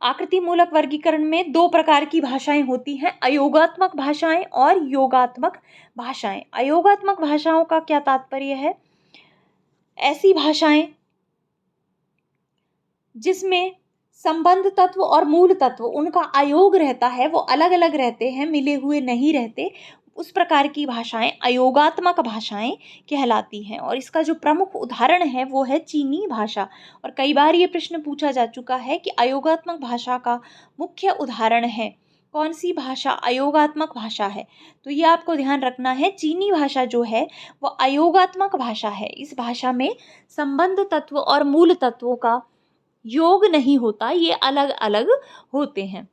आकृति मूलक वर्गीकरण में 2 प्रकार की भाषाएं होती हैं, अयोगात्मक भाषाएं और योगात्मक भाषाएं। अयोगात्मक भाषाओं का क्या तात्पर्य है? ऐसी भाषाएं जिसमें संबंध तत्व और मूल तत्व उनका अयोग रहता है, वो अलग अलग रहते हैं, मिले हुए नहीं रहते, उस प्रकार की भाषाएं अयोगात्मक भाषाएं कहलाती हैं। और इसका जो प्रमुख उदाहरण है वो है चीनी भाषा। और कई बार ये प्रश्न पूछा जा चुका है कि अयोगात्मक भाषा का मुख्य उदाहरण है कौन सी भाषा अयोगात्मक भाषा है? तो ये आपको ध्यान रखना है, चीनी भाषा जो है वो अयोगात्मक भाषा है। इस भाषा में संबंध तत्व और मूल तत्वों का योग नहीं होता, ये अलग अलग होते हैं।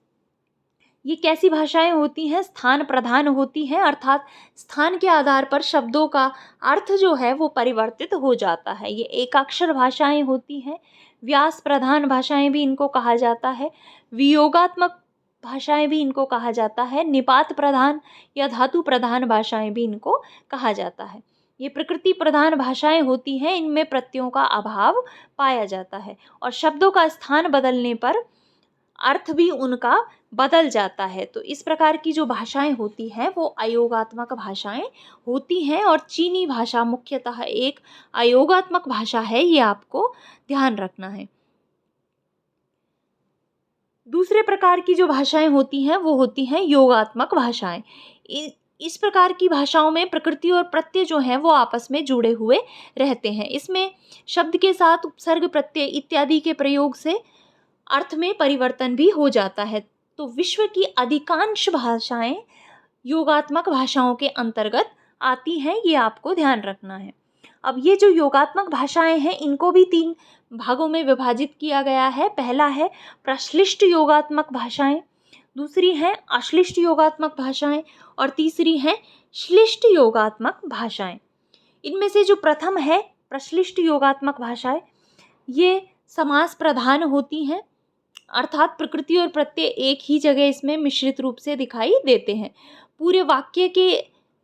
ये कैसी भाषाएं होती हैं? स्थान प्रधान होती हैं, अर्थात स्थान के आधार पर शब्दों का अर्थ जो है वो परिवर्तित हो जाता है। ये एकाक्षर भाषाएं होती हैं। व्यास प्रधान भाषाएं भी इनको कहा जाता है। वियोगात्मक भाषाएं भी इनको कहा जाता है। निपात प्रधान या धातु प्रधान भाषाएं भी इनको कहा जाता है। ये प्रकृति प्रधान भाषाएं होती हैं, इनमें प्रत्ययों का अभाव पाया जाता है और शब्दों का स्थान बदलने पर अर्थ भी उनका बदल जाता है। तो इस प्रकार की जो भाषाएं होती हैं वो अयोगात्मक भाषाएं होती हैं, और चीनी भाषा मुख्यतः एक अयोगात्मक भाषा है, ये आपको ध्यान रखना है। दूसरे प्रकार की जो भाषाएं होती हैं वो होती हैं योगात्मक भाषाएं। इस प्रकार की भाषाओं में प्रकृति और प्रत्यय जो हैं वो आपस में जुड़े हुए रहते हैं। इसमें शब्द के साथ उपसर्ग, प्रत्यय इत्यादि के प्रयोग से अर्थ में परिवर्तन भी हो जाता है। तो विश्व की अधिकांश भाषाएं योगात्मक भाषाओं के अंतर्गत आती हैं, ये आपको ध्यान रखना है। अब ये जो योगात्मक भाषाएं हैं इनको भी 3 भागों में विभाजित किया गया है। पहला है प्रश्लिष्ट योगात्मक भाषाएं, दूसरी है अश्लिष्ट योगात्मक भाषाएं, और तीसरी है श्लिष्ट योगात्मक भाषाएं। इनमें से जो प्रथम है प्रश्लिष्ट योगात्मक भाषाएं, ये समास प्रधान होती हैं, अर्थात प्रकृति और प्रत्यय एक ही जगह इसमें मिश्रित रूप से दिखाई देते हैं। पूरे वाक्य के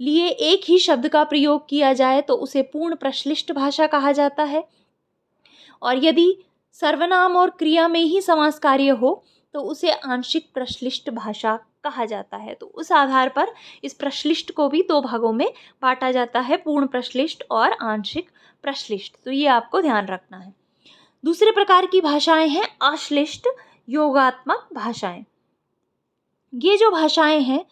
लिए एक ही शब्द का प्रयोग किया जाए तो उसे पूर्ण प्रश्लिष्ट भाषा कहा जाता है, और यदि सर्वनाम और क्रिया में ही समास कार्य हो तो उसे आंशिक प्रश्लिष्ट भाषा कहा जाता है। तो उस आधार पर इस प्रश्लिष्ट को भी 2 भागों में बांटा जाता है, पूर्ण प्रश्लिष्ट और आंशिक प्रश्लिष्ट। तो ये आपको ध्यान रखना है। दूसरे प्रकार की भाषाएं हैं अश्लिष्ट योगात्मक भाषाएं। ये जो भाषाएं हैं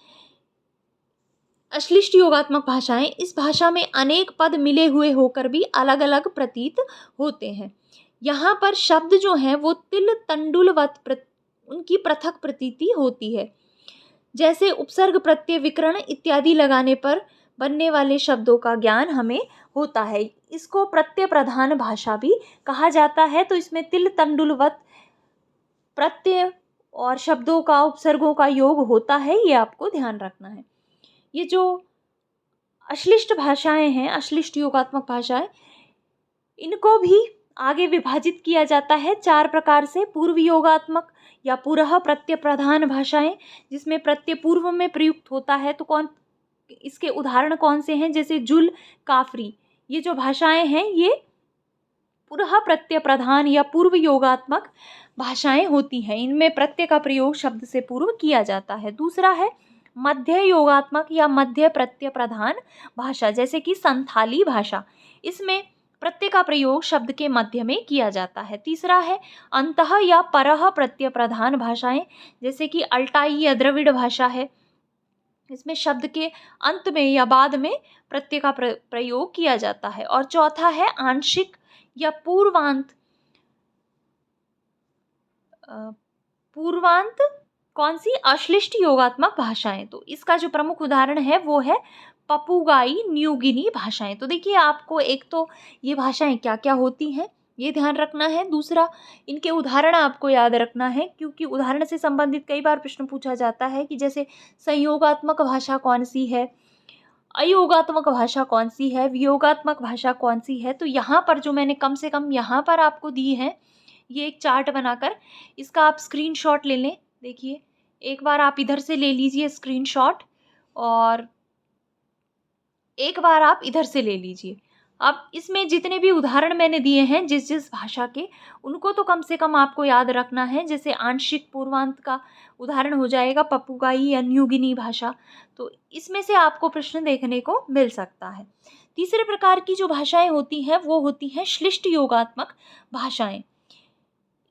अश्लिष्ट योगात्मक भाषाएं, इस भाषा में अनेक पद मिले हुए होकर भी अलग अलग प्रतीत होते हैं। यहाँ पर शब्द जो हैं वो तिल तंडुलवत उनकी पृथक प्रतीति होती है। जैसे उपसर्ग, प्रत्यय, विकरण इत्यादि लगाने पर बनने वाले शब्दों का ज्ञान हमें होता है। इसको प्रत्यय प्रधान भाषा भी कहा जाता है। तो इसमें तिल तंडुलवत प्रत्यय और शब्दों का, उपसर्गों का योग होता है, ये आपको ध्यान रखना है। ये जो अश्लिष्ट भाषाएं हैं, अश्लिष्ट योगात्मक भाषाएं, इनको भी आगे विभाजित किया जाता है 4 प्रकार से। पूर्व योगात्मक या पुरः प्रत्यय प्रधान भाषाएं, जिसमें प्रत्यय पूर्व में प्रयुक्त होता है। तो इसके उदाहरण कौन से हैं? जैसे जुल, काफरी, ये जो भाषाएं हैं ये पुरः प्रत्यय प्रधान या पूर्व योगात्मक भाषाएं होती हैं। इनमें प्रत्यय का प्रयोग शब्द से पूर्व किया जाता है। दूसरा है मध्य योगात्मक या मध्य प्रत्यय प्रधान भाषा, जैसे कि संथाली भाषा, इसमें प्रत्यय का प्रयोग शब्द के मध्य में किया जाता है। तीसरा है अंतः या परः प्रत्यय प्रधान भाषाएं, जैसे कि अल्टाई या द्रविड़ भाषा है, इसमें शब्द के अंत में या बाद में प्रत्यय का प्रयोग किया जाता है। और चौथा है आंशिक या पूर्वांत कौन सी? अश्लिष्ट योगात्मक भाषाएं। तो इसका जो प्रमुख उदाहरण है वो है पपुगाई न्यूगिनी भाषाएं। तो देखिए, आपको एक तो ये भाषाएं क्या क्या होती हैं ये ध्यान रखना है, दूसरा इनके उदाहरण आपको याद रखना है, क्योंकि उदाहरण से संबंधित कई बार प्रश्न पूछा जाता है कि जैसे संयोगात्मक भाषा कौन सी है, अयोगात्मक भाषा कौन सी है, वियोगात्मक भाषा कौन सी है। तो यहाँ पर जो मैंने कम से कम यहाँ पर आपको दी है, ये एक चार्ट बनाकर इसका आप स्क्रीनशॉट ले लें। देखिए, एक बार आप इधर से ले लीजिए स्क्रीनशॉट और एक बार आप इधर से ले लीजिए। अब इसमें जितने भी उदाहरण मैंने दिए हैं जिस जिस भाषा के, उनको तो कम से कम आपको याद रखना है। जैसे आंशिक पूर्वांत का उदाहरण हो जाएगा पपुगाई या न्यूगिनी भाषा। तो इसमें से आपको प्रश्न देखने को मिल सकता है। तीसरे प्रकार की जो भाषाएं होती हैं वो होती हैं श्लिष्ट योगात्मक भाषाएं।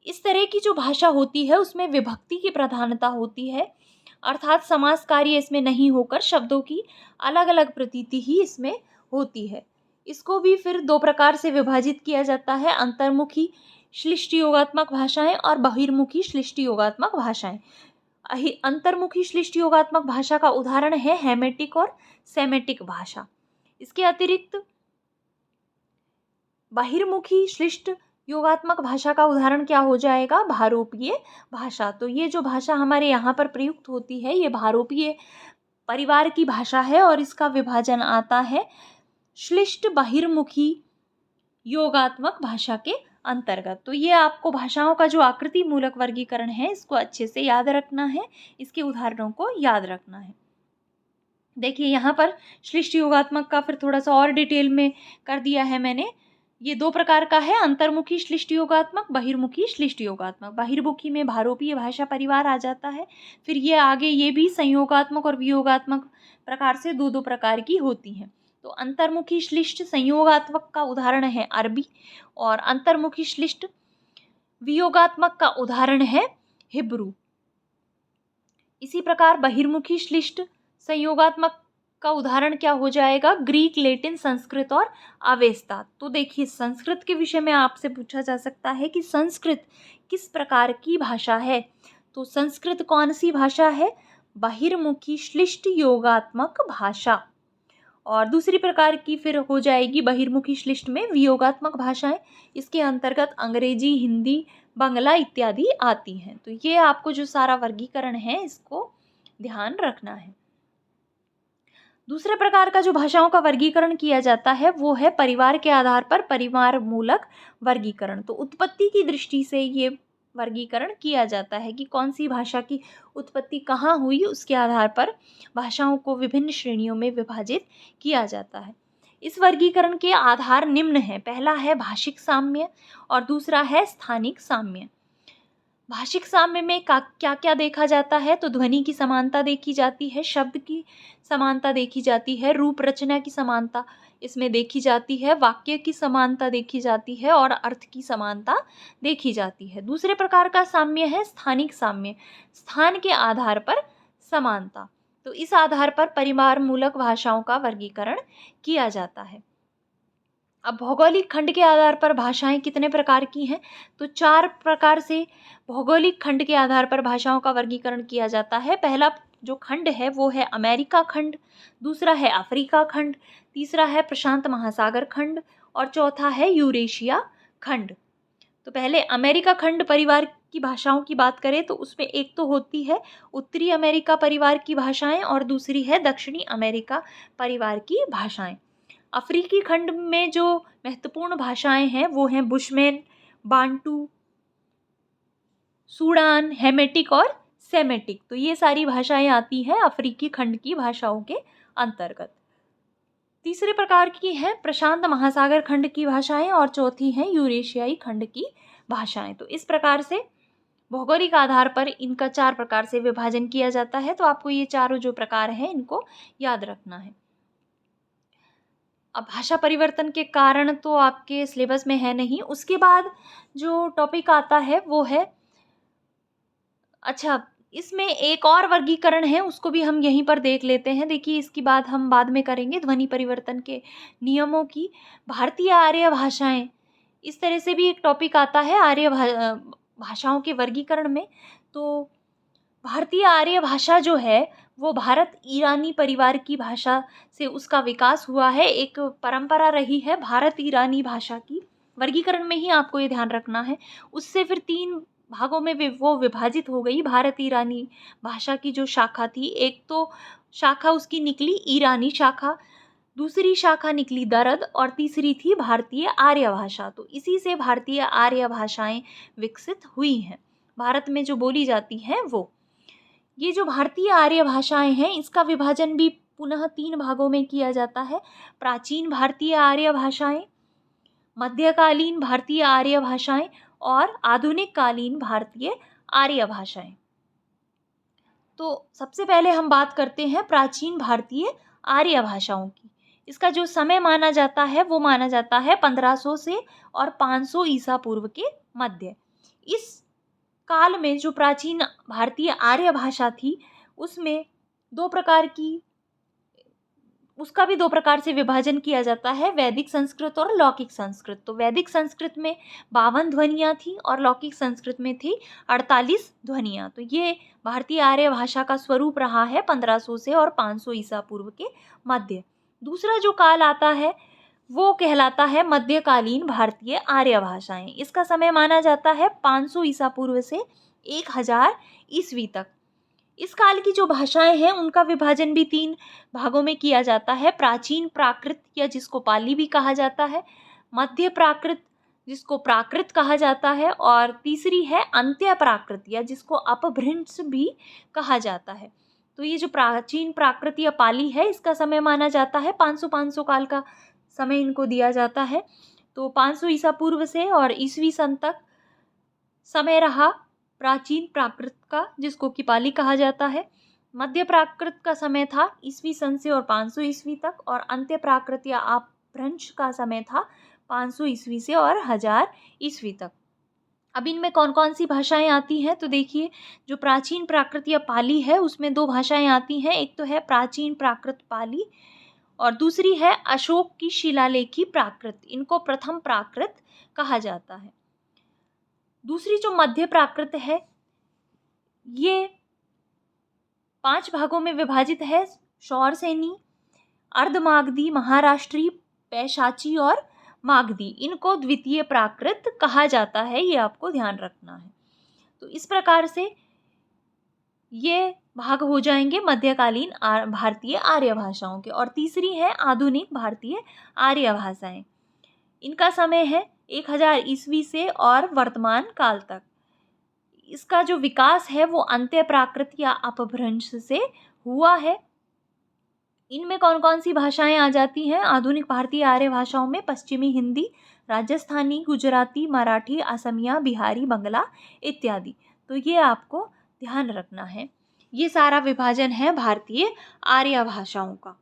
इस तरह की जो भाषा होती है उसमें विभक्ति की प्रधानता होती है, अर्थात समास कार्य इसमें नहीं होकर शब्दों की अलग अलग प्रतीति ही इसमें होती है। इसको भी फिर 2 प्रकार से विभाजित किया जाता है, अंतर्मुखी श्लिष्ट योगात्मक भाषाएं और बहिर्मुखी श्लिष्ट योगात्मक भाषाएं। अंतर्मुखी श्लिष्ट योगात्मक भाषा का उदाहरण है हेमेटिक और सेमेटिक भाषा। इसके अतिरिक्त बहिर्मुखी श्लिष्ट योगात्मक भाषा का उदाहरण क्या हो जाएगा? भारोपीय भाषा। तो ये जो भाषा हमारे यहाँ पर प्रयुक्त होती है ये भारोपीय परिवार की भाषा है और इसका विभाजन आता है श्लिष्ट बहिर्मुखी योगात्मक भाषा के अंतर्गत। तो ये आपको भाषाओं का जो आकृति मूलक वर्गीकरण है इसको अच्छे से याद रखना है, इसके उदाहरणों को याद रखना है। देखिए, यहाँ पर श्लिष्ट योगात्मक का फिर थोड़ा सा और डिटेल में कर दिया है मैंने। ये दो प्रकार का है, अंतर्मुखी श्लिष्ट योगात्मक, बहिर्मुखी श्लिष्ट योगात्मक। बहिर्मुखी में भारोपीय भाषा परिवार आ जाता है। फिर ये आगे ये भी संयोगात्मक और वियोगात्मक प्रकार से दो दो प्रकार की होती हैं। तो अंतर्मुखी श्लिष्ट संयोगात्मक का उदाहरण है अरबी, और अंतर्मुखी श्लिष्ट वियोगात्मक का उदाहरण है हिब्रू। इसी प्रकार बहिर्मुखी श्लिष्ट संयोगात्मक का उदाहरण क्या हो जाएगा, ग्रीक, लैटिन, संस्कृत और अवेस्ता। तो देखिए, संस्कृत के विषय में आपसे पूछा जा सकता है कि संस्कृत किस प्रकार की भाषा है। तो संस्कृत कौन सी भाषा है, बहिर्मुखी श्लिष्ट योगात्मक भाषा। और दूसरी प्रकार की फिर हो जाएगी बहिर्मुखी श्लिष्ट में वियोगात्मक भाषाएं। इसके अंतर्गत अंग्रेजी, हिंदी, बंगला इत्यादि आती हैं। तो ये आपको जो सारा वर्गीकरण है इसको ध्यान रखना है। दूसरे प्रकार का जो भाषाओं का वर्गीकरण किया जाता है वो है परिवार के आधार पर परिवार मूलक वर्गीकरण। तो उत्पत्ति की दृष्टि से ये वर्गीकरण किया जाता है कि कौन सी भाषा की उत्पत्ति कहाँ हुई, उसके आधार पर भाषाओं को विभिन्न श्रेणियों में विभाजित किया जाता है। इस वर्गीकरण के आधार निम्न हैं। पहला है भाषिक साम्य और दूसरा है स्थानिक साम्य। भाषिक साम्य में क्या क्या देखा जाता है, तो ध्वनि की समानता देखी जाती है, शब्द की समानता देखी जाती है, रूप रचना की समानता इसमें देखी जाती है, वाक्य की समानता देखी जाती है और अर्थ की समानता देखी जाती है। दूसरे प्रकार का साम्य है स्थानिक साम्य, स्थान के आधार पर समानता। तो इस आधार पर परिवार मूलक भाषाओं का वर्गीकरण किया जाता है। अब भौगोलिक खंड के आधार पर भाषाएं कितने प्रकार की हैं, तो 4 प्रकार से भौगोलिक खंड के आधार पर भाषाओं का वर्गीकरण किया जाता है। पहला जो खंड है वो है अमेरिका खंड, दूसरा है अफ्रीका खंड, तीसरा है प्रशांत महासागर खंड और चौथा है यूरेशिया खंड। तो पहले अमेरिका खंड परिवार की भाषाओं की बात करें तो उसमें एक तो होती है उत्तरी अमेरिका परिवार की भाषाएं और दूसरी है दक्षिणी अमेरिका परिवार की भाषाएं। अफ्रीकी खंड में जो महत्वपूर्ण भाषाएं हैं वो हैं बुशमैन, बांटू, सूडान, हेमेटिक और सेमेटिक। तो ये सारी भाषाएं आती हैं अफ्रीकी खंड की भाषाओं के अंतर्गत। तीसरे प्रकार की है प्रशांत महासागर खंड की भाषाएं और चौथी हैं यूरेशियाई खंड की भाषाएं। तो इस प्रकार से भौगोलिक आधार पर इनका 4 प्रकार से विभाजन किया जाता है। तो आपको ये चारों जो प्रकार हैं इनको याद रखना है। अब भाषा परिवर्तन के कारण तो आपके सिलेबस में है नहीं। उसके बाद जो टॉपिक आता है वो है, अच्छा इसमें एक और वर्गीकरण है उसको भी हम यहीं पर देख लेते हैं। देखिए, इसकी बात हम बाद में करेंगे ध्वनि परिवर्तन के नियमों की। भारतीय आर्य भाषाएं, इस तरह से भी एक टॉपिक आता है आर्य भाषाओं के वर्गीकरण में। तो भारतीय आर्य भाषा जो है वो भारत ईरानी परिवार की भाषा से उसका विकास हुआ है। एक परंपरा रही है भारत ईरानी भाषा की। वर्गीकरण में ही आपको ये ध्यान रखना है। उससे फिर 3 भागों में वो विभाजित हो गई भारत ईरानी भाषा की जो शाखा थी। एक तो शाखा उसकी निकली ईरानी शाखा, दूसरी शाखा निकली दरद और तीसरी थी भारतीय आर्य भाषा। तो इसी से भारतीय आर्य भाषाएं विकसित हुई हैं, भारत में जो बोली जाती हैं वो। ये जो भारतीय आर्य भाषाएं हैं इसका विभाजन भी पुनः 3 भागों में किया जाता है। प्राचीन भारतीय आर्य भाषाएं, मध्यकालीन भारतीय आर्य भाषाएं और आधुनिक कालीन भारतीय आर्य भाषाएं। तो सबसे पहले हम बात करते हैं प्राचीन भारतीय आर्य भाषाओं की। इसका जो समय माना जाता है वो माना जाता है 1500 से और 500 ईसा पूर्व के मध्य। इस काल में जो प्राचीन भारतीय आर्य भाषा थी उसमें उसका भी 2 प्रकार से विभाजन किया जाता है, वैदिक संस्कृत और लौकिक संस्कृत। तो वैदिक संस्कृत में 52 ध्वनियाँ थी और लौकिक संस्कृत में थी 48 ध्वनियाँ। तो ये भारतीय आर्य भाषा का स्वरूप रहा है 1500 से और 500 ईसा पूर्व के मध्य। दूसरा जो काल आता है वो कहलाता है मध्यकालीन भारतीय आर्य भाषाएं। इसका समय माना जाता है 500 ईसा पूर्व से 1000 ईस्वी तक। इस काल की जो भाषाएं हैं उनका विभाजन भी 3 भागों में किया जाता है। प्राचीन प्राकृत या जिसको पाली भी कहा जाता है, मध्य प्राकृत जिसको प्राकृत कहा जाता है और तीसरी है अंत्य प्राकृत या जिसको अपभ्रंश भी कहा जाता है। तो ये जो प्राचीन प्राकृत या पाली है इसका समय माना जाता है 500 काल का समय इनको दिया जाता है। तो 500 ईसा पूर्व से और ईसवी सन तक समय रहा प्राचीन प्राकृत का, जिसको कि पाली कहा जाता है। मध्य प्राकृत का समय था ईसवी सन से और 500 ईस्वी तक, और अंत्य प्राकृत या अपभ्रंश का समय था 500 ईस्वी से और 1000 ईस्वी तक। अब इनमें कौन कौन सी भाषाएं आती हैं, तो देखिए जो प्राचीन प्राकृत या पाली है उसमें दो भाषाएं आती हैं। एक तो है प्राचीन प्राकृत पाली और दूसरी है अशोक की शिलालेखी प्राकृत। इनको प्रथम प्राकृत कहा जाता है। दूसरी जो मध्य प्राकृत है ये 5 भागों में विभाजित है। शौरसेनी, अर्धमागधी, महाराष्ट्री, पैशाची और मागधी। इनको द्वितीय प्राकृत कहा जाता है, ये आपको ध्यान रखना है। तो इस प्रकार से ये भाग हो जाएंगे मध्यकालीन भारतीय आर्य भाषाओं के। और तीसरी है आधुनिक भारतीय आर्य भाषाएं। इनका समय है 1000 ईस्वी से और वर्तमान काल तक। इसका जो विकास है वो अंत्य प्राकृत या अपभ्रंश से हुआ है। इनमें कौन कौन सी भाषाएं आ जाती हैं आधुनिक भारतीय आर्य भाषाओं में? पश्चिमी हिंदी, राजस्थानी, गुजराती, मराठी, असमिया, बिहारी, बंगला इत्यादि। तो ये आपको ध्यान रखना है। ये सारा विभाजन है भारतीय आर्य भाषाओं का।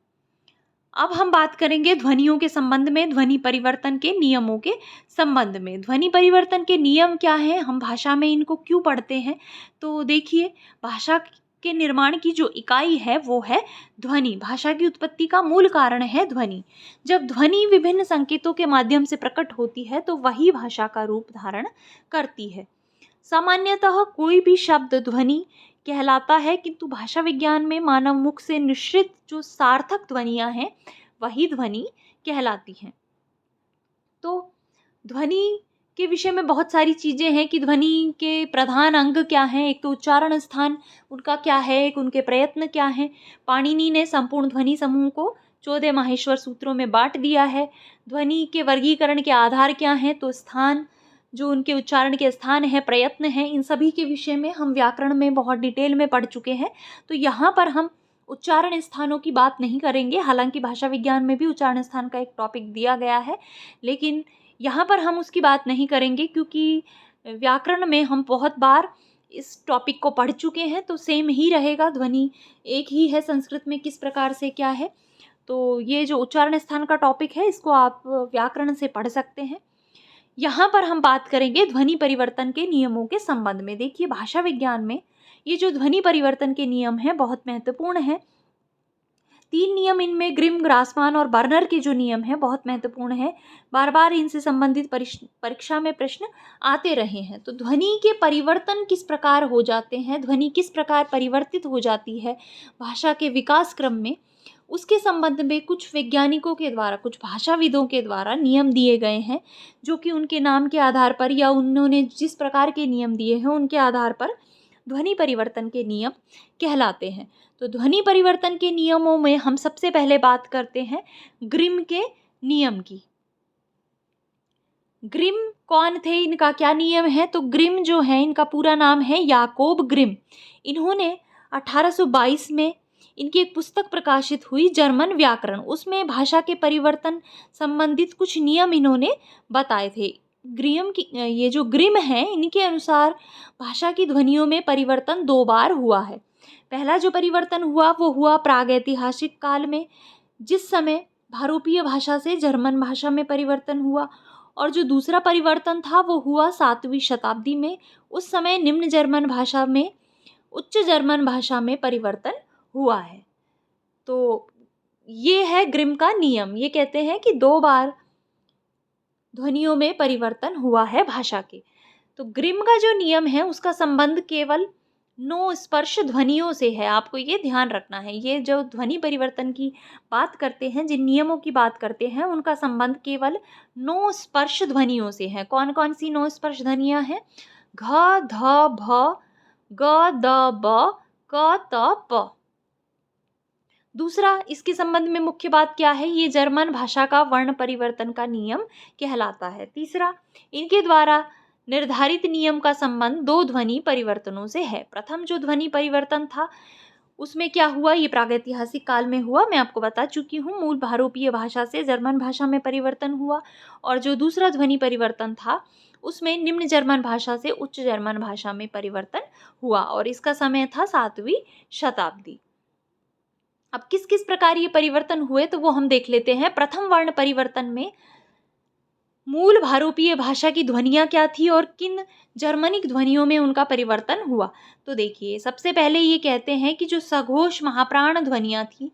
अब हम बात करेंगे ध्वनियों के संबंध में, ध्वनि परिवर्तन के नियमों के संबंध में। ध्वनि परिवर्तन के नियम क्या हैं, हम भाषा में इनको क्यों पढ़ते हैं? तो देखिए, भाषा के निर्माण की जो इकाई है वो है ध्वनि। भाषा की उत्पत्ति का मूल कारण है ध्वनि। जब ध्वनि विभिन्न संकेतों के माध्यम से प्रकट होती है तो वही भाषा का रूप धारण करती है। सामान्यतः कोई भी शब्द ध्वनि कहलाता है, किंतु भाषा विज्ञान में मानव मुख से निश्रित जो सार्थक ध्वनियां हैं वही ध्वनि कहलाती हैं। तो ध्वनि के विषय में बहुत सारी चीज़ें हैं कि ध्वनि के प्रधान अंग क्या हैं। एक तो उच्चारण स्थान उनका क्या है, एक उनके प्रयत्न क्या हैं। पाणिनि ने संपूर्ण ध्वनि समूह को 14 माहेश्वर सूत्रों में बांट दिया है। ध्वनि के वर्गीकरण के आधार क्या हैं, तो स्थान, जो उनके उच्चारण के स्थान है, प्रयत्न है, इन सभी के विषय में हम व्याकरण में बहुत डिटेल में पढ़ चुके हैं। तो यहाँ पर हम उच्चारण स्थानों की बात नहीं करेंगे। हालांकि भाषा विज्ञान में भी उच्चारण स्थान का एक टॉपिक दिया गया है, लेकिन यहाँ पर हम उसकी बात नहीं करेंगे क्योंकि व्याकरण में हम बहुत बार इस टॉपिक को पढ़ चुके हैं। तो सेम ही रहेगा, ध्वनि एक ही है संस्कृत में किस प्रकार से क्या है। तो ये जो उच्चारण स्थान का टॉपिक है इसको आप व्याकरण से पढ़ सकते हैं। यहाँ पर हम बात करेंगे ध्वनि परिवर्तन के नियमों के संबंध में। देखिए, भाषा विज्ञान में ये जो ध्वनि परिवर्तन के नियम हैं बहुत महत्वपूर्ण है। 3 नियम इनमें ग्रिम, ग्रासमान और बर्नर के जो नियम हैं बहुत महत्वपूर्ण है। बार बार इनसे संबंधित परीक्षा में प्रश्न आते रहे हैं। तो ध्वनि के परिवर्तन किस प्रकार हो जाते हैं, ध्वनि किस प्रकार परिवर्तित हो जाती है भाषा के विकास क्रम में, उसके संबंध में कुछ वैज्ञानिकों के द्वारा, कुछ भाषाविदों के द्वारा नियम दिए गए हैं, जो कि उनके नाम के आधार पर या उन्होंने जिस प्रकार के नियम दिए हैं उनके आधार पर ध्वनि परिवर्तन के नियम कहलाते हैं। तो ध्वनि परिवर्तन के नियमों में हम सबसे पहले बात करते हैं ग्रिम के नियम की। ग्रिम कौन थे, इनका क्या नियम है? तो ग्रिम जो है, इनका पूरा नाम है याकोब ग्रिम। इन्होंने 1822 में इनकी एक पुस्तक प्रकाशित हुई, जर्मन व्याकरण। उसमें भाषा के परिवर्तन संबंधित कुछ नियम इन्होंने बताए थे। ग्रिम की ये जो ग्रिम है, इनके अनुसार भाषा की ध्वनियों में परिवर्तन 2 बार हुआ है। पहला जो परिवर्तन हुआ वो हुआ प्रागैतिहासिक काल में, जिस समय भारोपीय भाषा से जर्मन भाषा में परिवर्तन हुआ। और जो दूसरा परिवर्तन था वो हुआ 7वीं शताब्दी में। उस समय निम्न जर्मन भाषा में उच्च जर्मन भाषा में परिवर्तन हुआ है। तो ये है ग्रिम का नियम। ये कहते हैं कि 2 बार ध्वनियों में परिवर्तन हुआ है भाषा के। तो ग्रिम का जो नियम है उसका संबंध केवल 9 स्पर्श ध्वनियों से है। आपको ये ध्यान रखना है, ये जो ध्वनि परिवर्तन की बात करते हैं, जिन नियमों की बात करते हैं, उनका संबंध केवल 9 स्पर्श ध्वनियों से है। कौन कौन सी 9 स्पर्श ध्वनियाँ हैं? घ, ध, भ, ग, द, ब, क, त, प। दूसरा, इसके संबंध में मुख्य बात क्या है? ये जर्मन भाषा का वर्ण परिवर्तन का नियम कहलाता है। तीसरा, इनके द्वारा निर्धारित नियम का संबंध 2 ध्वनि परिवर्तनों से है। प्रथम जो ध्वनि परिवर्तन था उसमें क्या हुआ, ये प्रागैतिहासिक काल में हुआ, मैं आपको बता चुकी हूँ। मूल भारोपीय भाषा से जर्मन भाषा में परिवर्तन हुआ, और जो दूसरा ध्वनि परिवर्तन था उसमें निम्न जर्मन भाषा से उच्च जर्मन भाषा में परिवर्तन हुआ, और इसका समय था 7वीं शताब्दी। अब किस किस प्रकार ये परिवर्तन हुए तो वो हम देख लेते हैं। प्रथम वर्ण परिवर्तन में मूल भारोपीय भाषा की ध्वनियाँ क्या थी और किन जर्मनिक ध्वनियों में उनका परिवर्तन हुआ। तो देखिए, सबसे पहले ये कहते हैं कि जो सघोष महाप्राण ध्वनियाँ थी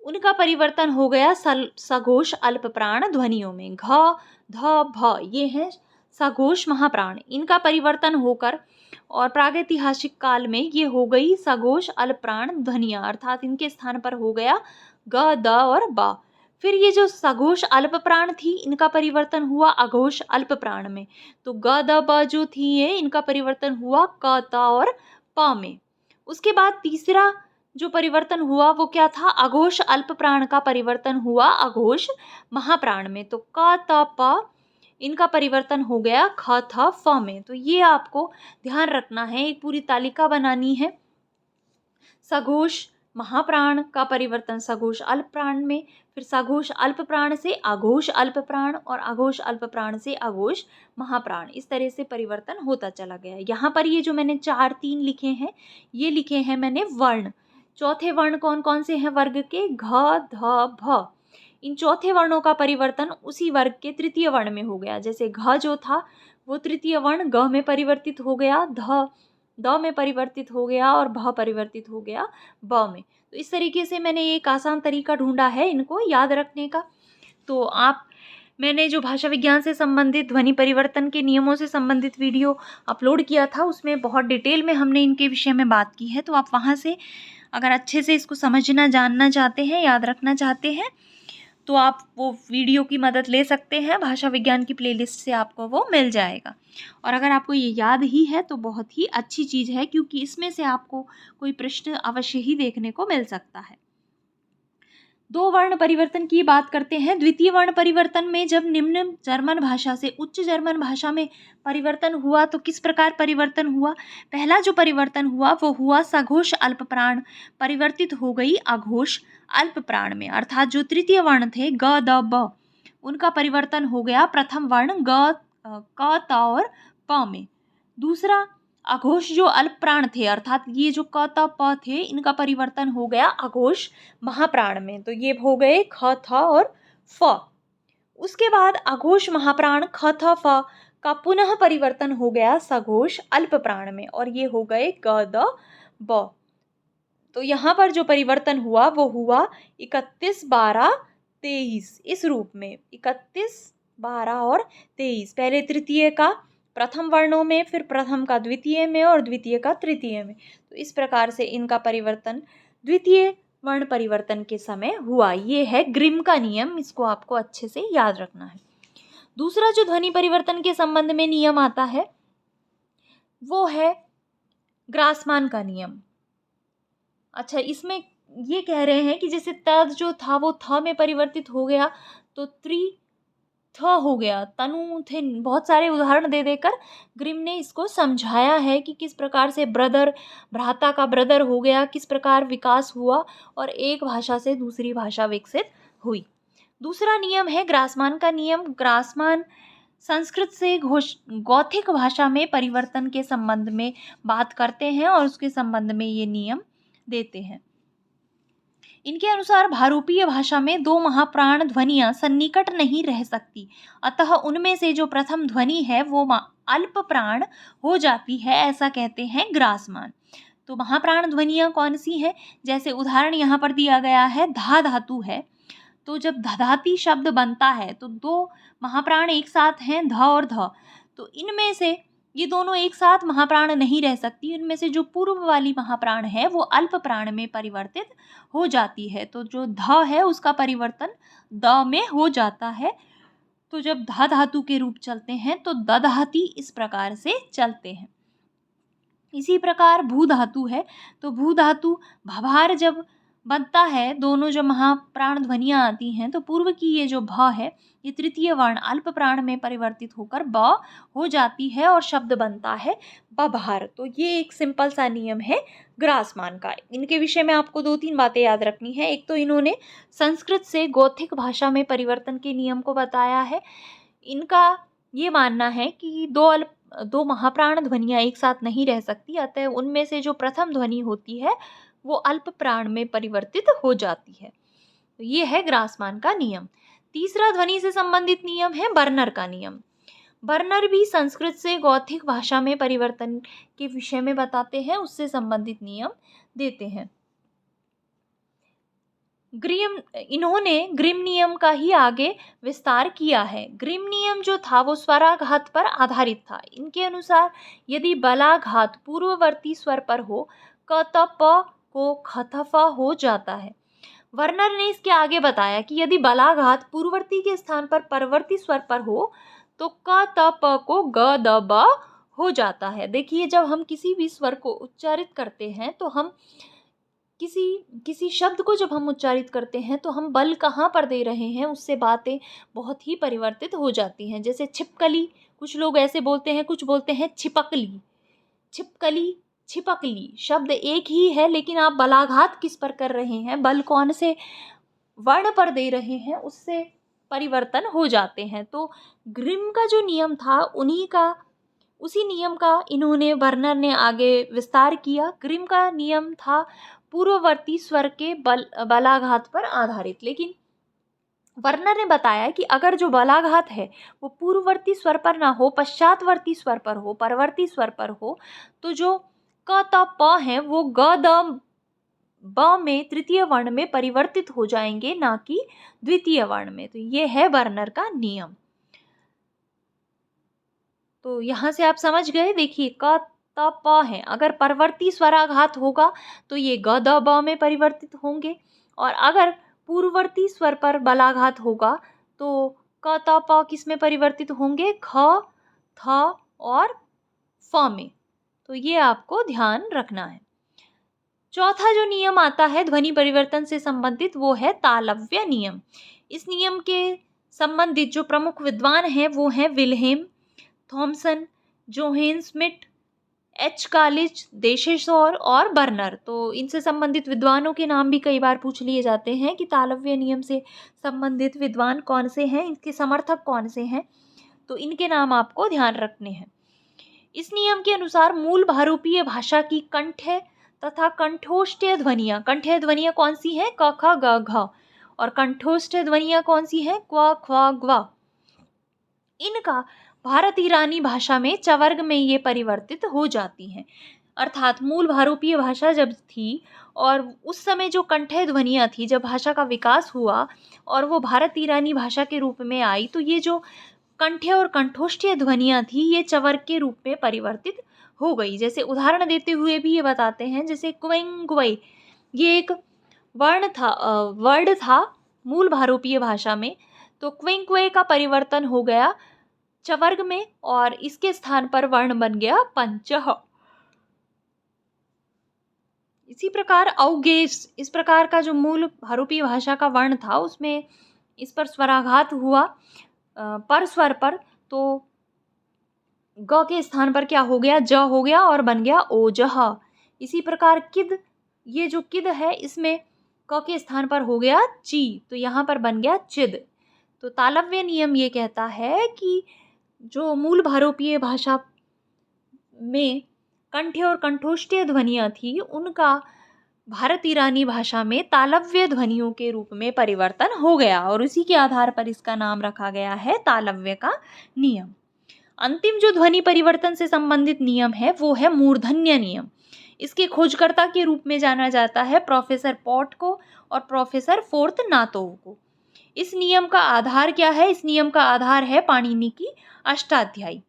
उनका परिवर्तन हो गया सघोष अल्पप्राण ध्वनियों में। घ, ध, भ ये हैं सघोष महाप्राण, इनका परिवर्तन होकर और प्रागैतिहासिक काल में ये हो गई सघोष अल्पप्राण ध्वनियाँ, अर्थात इनके स्थान पर हो गया ग, द और ब। फिर ये जो सघोष अल्पप्राण थी इनका परिवर्तन हुआ अघोष अल्पप्राण में। तो ग, द, ब जो थी ये इनका परिवर्तन हुआ क, त और प में। उसके बाद तीसरा जो परिवर्तन हुआ वो क्या था, अघोष अल्पप्राण का परिवर्तन हुआ अघोष महाप्राण में। तो क, त, प इनका परिवर्तन हो गया ख, थ, फ में। तो ये आपको ध्यान रखना है, एक पूरी तालिका बनानी है। सघोष महाप्राण का परिवर्तन सघोष अल्पप्राण में, फिर सघोष अल्पप्राण से अघोष अल्पप्राण और अघोष अल्पप्राण से अघोष महाप्राण, इस तरह से परिवर्तन होता चला गया। यहाँ पर ये जो मैंने 4 3 लिखे हैं, ये लिखे हैं मैंने वर्ण। चौथे वर्ण कौन कौन से हैं वर्ग के, घ, ध, भ। इन चौथे वर्णों का परिवर्तन उसी वर्ग के तृतीय वर्ण में हो गया। जैसे घ जो था वो तृतीय वर्ण ग में परिवर्तित हो गया, ध द में परिवर्तित हो गया और भ परिवर्तित हो गया ब में। तो इस तरीके से मैंने एक आसान तरीका ढूंढा है इनको याद रखने का। तो मैंने जो भाषा विज्ञान से संबंधित ध्वनि परिवर्तन के नियमों से संबंधित वीडियो अपलोड किया था उसमें बहुत डिटेल में हमने इनके विषय में बात की है। तो आप वहाँ से अगर अच्छे से इसको समझना जानना चाहते हैं, याद रखना चाहते हैं, तो आप वो वीडियो की मदद ले सकते हैं। भाषा विज्ञान की प्लेलिस्ट से आपको वो मिल जाएगा। और अगर आपको ये याद ही है तो बहुत ही अच्छी चीज़ है, क्योंकि इसमें से आपको कोई प्रश्न अवश्य ही देखने को मिल सकता है। 2 वर्ण परिवर्तन की बात करते हैं। द्वितीय वर्ण परिवर्तन में जब निम्न जर्मन भाषा से उच्च जर्मन भाषा में परिवर्तन हुआ तो किस प्रकार परिवर्तन हुआ। पहला जो परिवर्तन हुआ वो हुआ सघोष अल्पप्राण परिवर्तित हो गई अघोष अल्पप्राण में, अर्थात जो तृतीय वर्ण थे ग, द, ब उनका परिवर्तन हो गया प्रथम वर्ण ग, क, त और प में। दूसरा अघोष जो अल्पप्राण थे, अर्थात ये जो क, त, प थे, इनका परिवर्तन हो गया अघोष महाप्राण में। तो ये हो गए ख, थ और फ। उसके बाद अघोष महाप्राण ख, थ, फ का पुनः परिवर्तन हो गया सघोष अल्पप्राण में, और ये हो गए ग, द, ब। तो यहाँ पर जो परिवर्तन हुआ वो हुआ 31, 12, 23 इस रूप में। 31, 12 और 23, पहले तृतीय का प्रथम वर्णों में, फिर प्रथम का द्वितीय में और द्वितीय का तृतीय में। तो इस प्रकार से इनका परिवर्तन द्वितीय वर्ण परिवर्तन के समय हुआ। ये है ग्रिम का नियम, इसको आपको अच्छे से याद रखना है। दूसरा जो ध्वनि परिवर्तन के संबंध में नियम आता है वो है ग्रासमान का नियम। अच्छा, इसमें ये कह रहे हैं कि जैसे तद जो था वो थ में परिवर्तित हो गया तो थ हो गया, तनु थे। बहुत सारे उदाहरण दे देकर ग्रिम ने इसको समझाया है कि किस प्रकार से ब्रदर, भ्राता का ब्रदर हो गया, किस प्रकार विकास हुआ और एक भाषा से दूसरी भाषा विकसित हुई। दूसरा नियम है ग्रासमान का नियम। ग्रासमान संस्कृत से गौथिक भाषा में परिवर्तन के संबंध में बात करते हैं और उसके संबंध में ये नियम देते हैं। इनके अनुसार भारूपीय भाषा में 2 महाप्राण ध्वनियां सन्निकट नहीं रह सकती, अतः उनमें से जो प्रथम ध्वनि है वो अल्प प्राण हो जाती है, ऐसा कहते हैं ग्रासमान। तो महाप्राण ध्वनियां कौन सी हैं? जैसे उदाहरण यहाँ पर दिया गया है, धा धातु है, तो जब दधाती शब्द बनता है तो 2 महाप्राण एक साथ हैं, ध और ध। तो इनमें से ये दोनों एक साथ महाप्राण नहीं रह सकती, इनमें से जो पूर्व वाली महाप्राण है वो अल्प प्राण में परिवर्तित हो जाती है। तो जो ध है उसका परिवर्तन द में हो जाता है। तो जब धा धातु के रूप चलते हैं तो दधाती इस प्रकार से चलते हैं। इसी प्रकार भू धातु है, तो भू धातु भभार जब बनता है, दोनों जब महाप्राण ध्वनियाँ आती हैं तो पूर्व की ये जो भ है ये तृतीय वर्ण अल्प प्राण में परिवर्तित होकर ब हो जाती है और शब्द बनता है बभार। तो ये एक सिंपल सा नियम है ग्रासमान का। इनके विषय में आपको 2-3 बातें याद रखनी है। एक तो इन्होंने संस्कृत से गौथिक भाषा में परिवर्तन के नियम को बताया है। इनका ये मानना है कि दो महाप्राण ध्वनियाँ एक साथ नहीं रह सकती, अतः उनमें से जो प्रथम ध्वनि होती है वो अल्प प्राण में परिवर्तित हो जाती है। तो ये है ग्रासमान का नियम। तीसरा ध्वनि से संबंधित नियम है बर्नर का नियम। बर्नर भी संस्कृत से गौथिक भाषा में परिवर्तन के विषय में बताते हैं, उससे संबंधित नियम देते हैं। इन्होंने ग्रिम नियम का ही आगे विस्तार किया है। ग्रिम नियम जो था वो स्वराघात पर आधारित था। इनके अनुसार यदि बलाघात पूर्ववर्ती स्वर पर हो क त प को खतफ हो जाता है। वर्नर ने इसके आगे बताया कि यदि बलाघात पूर्ववर्ती के स्थान पर परवर्ती स्वर पर हो तो क त प को ग द ब हो जाता है। देखिए, जब हम किसी भी स्वर को उच्चारित करते हैं तो हम किसी शब्द को जब हम उच्चारित करते हैं तो हम बल कहाँ पर दे रहे हैं उससे बातें बहुत ही परिवर्तित हो जाती हैं। जैसे छिपकली, कुछ लोग ऐसे बोलते हैं, कुछ बोलते हैं छिपकली। छिपकली, छिपकली शब्द एक ही है, लेकिन आप बलाघात किस पर कर रहे हैं, बल कौन से वर्ण पर दे रहे हैं, उससे परिवर्तन हो जाते हैं। तो ग्रिम का जो नियम था उसी नियम का इन्होंने वर्नर ने आगे विस्तार किया। ग्रिम का नियम था पूर्ववर्ती स्वर के बलाघात पर आधारित, लेकिन वर्नर ने बताया कि अगर जो बलाघात है वो पूर्ववर्ती स्वर पर ना हो, पश्चातवर्ती स्वर पर हो, परवर्ती स्वर पर हो, तो जो क त प है वो ग द ब में तृतीय वर्ण में परिवर्तित हो जाएंगे, ना कि द्वितीय वर्ण में। तो ये है वर्नर का नियम। तो यहाँ से आप समझ गए। देखिए, क त प है, अगर परवर्ती स्वराघात होगा तो ये ग द ब में परिवर्तित होंगे, और अगर पूर्ववर्ती स्वर पर बलाघात होगा तो क त प किस में परिवर्तित होंगे, ख, थ और फ में। तो ये आपको ध्यान रखना है। चौथा जो नियम आता है ध्वनि परिवर्तन से संबंधित वो है तालव्य नियम। इस नियम के संबंधित जो प्रमुख विद्वान हैं वो हैं विल्हेम, थॉमसन, जोहेन स्मिट, एच कालिज, देशेश्वर और बर्नर। तो इनसे संबंधित विद्वानों के नाम भी कई बार पूछ लिए जाते हैं कि तालव्य नियम से संबंधित विद्वान कौन से हैं, इनके समर्थक कौन से हैं। तो इनके नाम आपको ध्यान रखने हैं। इस नियम के अनुसार मूल भारूपीय भाषा की कंठ्य तथा कंठोष्ठ्य ध्वनियाँ कौन सी हैं, क ख ग घ, और कंठोष्ठ्य ध्वनियाँ कौन सी हैं, क्व ख्व ग्व। इनका भारत ईरानी भाषा में चवर्ग में ये परिवर्तित हो जाती हैं। अर्थात मूल भारूपीय भाषा जब थी और उस समय जो कंठ्य ध्वनियाँ थी, जब भाषा का विकास हुआ और वो भारत ईरानी भाषा के रूप में आई, तो ये जो कंठ्य और कंठोष्ठ्य ध्वनियाँ थी ये चवर्ग के रूप में परिवर्तित हो गई। जैसे उदाहरण देते हुए भी ये बताते हैं, जैसे क्वेंग क्वे, ये एक वर्ड था मूल भारूपीय भाषा में, तो क्वेंग क्वे का परिवर्तन हो गया चवर्ग में और इसके स्थान पर वर्ण बन गया पंचह। इसी प्रकार औगेस, इस प्रकार का जो मूल भारूपीय भाषा का वर्ण था उसमें इस पर स्वराघात हुआ पर स्वर पर, तो ग के स्थान पर क्या हो गया, ज हो गया और बन गया ओजह। इसी प्रकार किद, ये जो किद है इसमें क के स्थान पर हो गया ची, तो यहाँ पर बन गया चिद। तो तालव्य नियम ये कहता है कि जो मूल भारूपीय भाषा में कंठ्य और कंठोष्ठ्य ध्वनियाँ थी उनका भारत ईरानी भाषा में तालव्य ध्वनियों के रूप में परिवर्तन हो गया और उसी के आधार पर इसका नाम रखा गया है तालव्य का नियम। अंतिम जो ध्वनि परिवर्तन से संबंधित नियम है वो है मूर्धन्य नियम। इसके खोजकर्ता के रूप में जाना जाता है प्रोफेसर पॉट को और प्रोफेसर फोर्तनातोव को। इस नियम का आधार क्या है, इस नियम का आधार है पाणिनि की अष्टाध्यायी।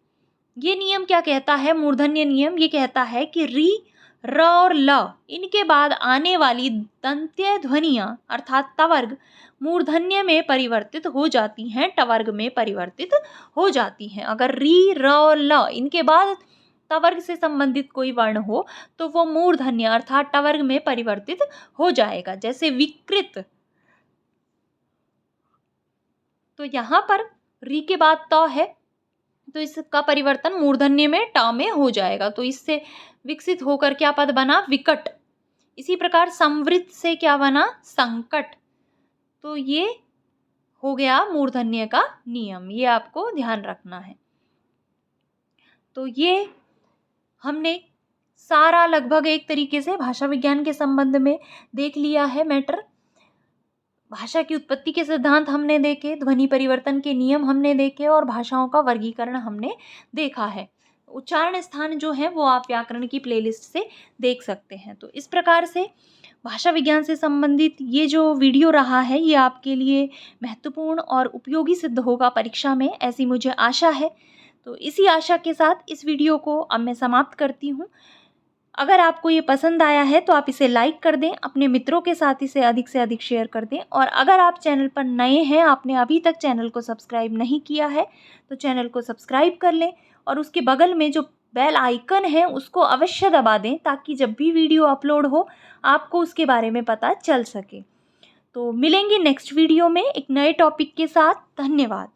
ये नियम क्या कहता है, मूर्धन्य नियम ये कहता है कि री, र और ल इनके बाद आने वाली दंत्य ध्वनियाँ अर्थात तवर्ग मूर्धन्य में परिवर्तित हो जाती हैं, टवर्ग में परिवर्तित हो जाती हैं। अगर री, र और ल इनके बाद टवर्ग से संबंधित कोई वर्ण हो तो वो मूर्धन्य अर्थात टवर्ग में परिवर्तित हो जाएगा। जैसे विकृत, तो यहाँ पर री के बाद त है तो इसका परिवर्तन मूर्धन्य में ट में हो जाएगा, तो इससे विकसित होकर क्या पद बना, विकट। इसी प्रकार संवृत से क्या बना, संकट। तो ये हो गया मूर्धन्य का नियम, ये आपको ध्यान रखना है। तो ये हमने सारा लगभग एक तरीके से भाषा विज्ञान के संबंध में देख लिया है मैटर। भाषा की उत्पत्ति के सिद्धांत हमने देखे, ध्वनि परिवर्तन के नियम हमने देखे और भाषाओं का वर्गीकरण हमने देखा है। उच्चारण स्थान जो है वो आप व्याकरण की प्लेलिस्ट से देख सकते हैं। तो इस प्रकार से भाषा विज्ञान से संबंधित ये जो वीडियो रहा है ये आपके लिए महत्वपूर्ण और उपयोगी सिद्ध होगा परीक्षा में, ऐसी मुझे आशा है। तो इसी आशा के साथ इस वीडियो को अब मैं समाप्त करती हूँ। अगर आपको ये पसंद आया है तो आप इसे लाइक कर दें, अपने मित्रों के साथ इसे अधिक से अधिक शेयर कर दें, और अगर आप चैनल पर नए हैं, आपने अभी तक चैनल को सब्सक्राइब नहीं किया है तो चैनल को सब्सक्राइब कर लें और उसके बगल में जो बेल आइकन है उसको अवश्य दबा दें ताकि जब भी वीडियो अपलोड हो आपको उसके बारे में पता चल सके। तो मिलेंगे नेक्स्ट वीडियो में एक नए टॉपिक के साथ। धन्यवाद।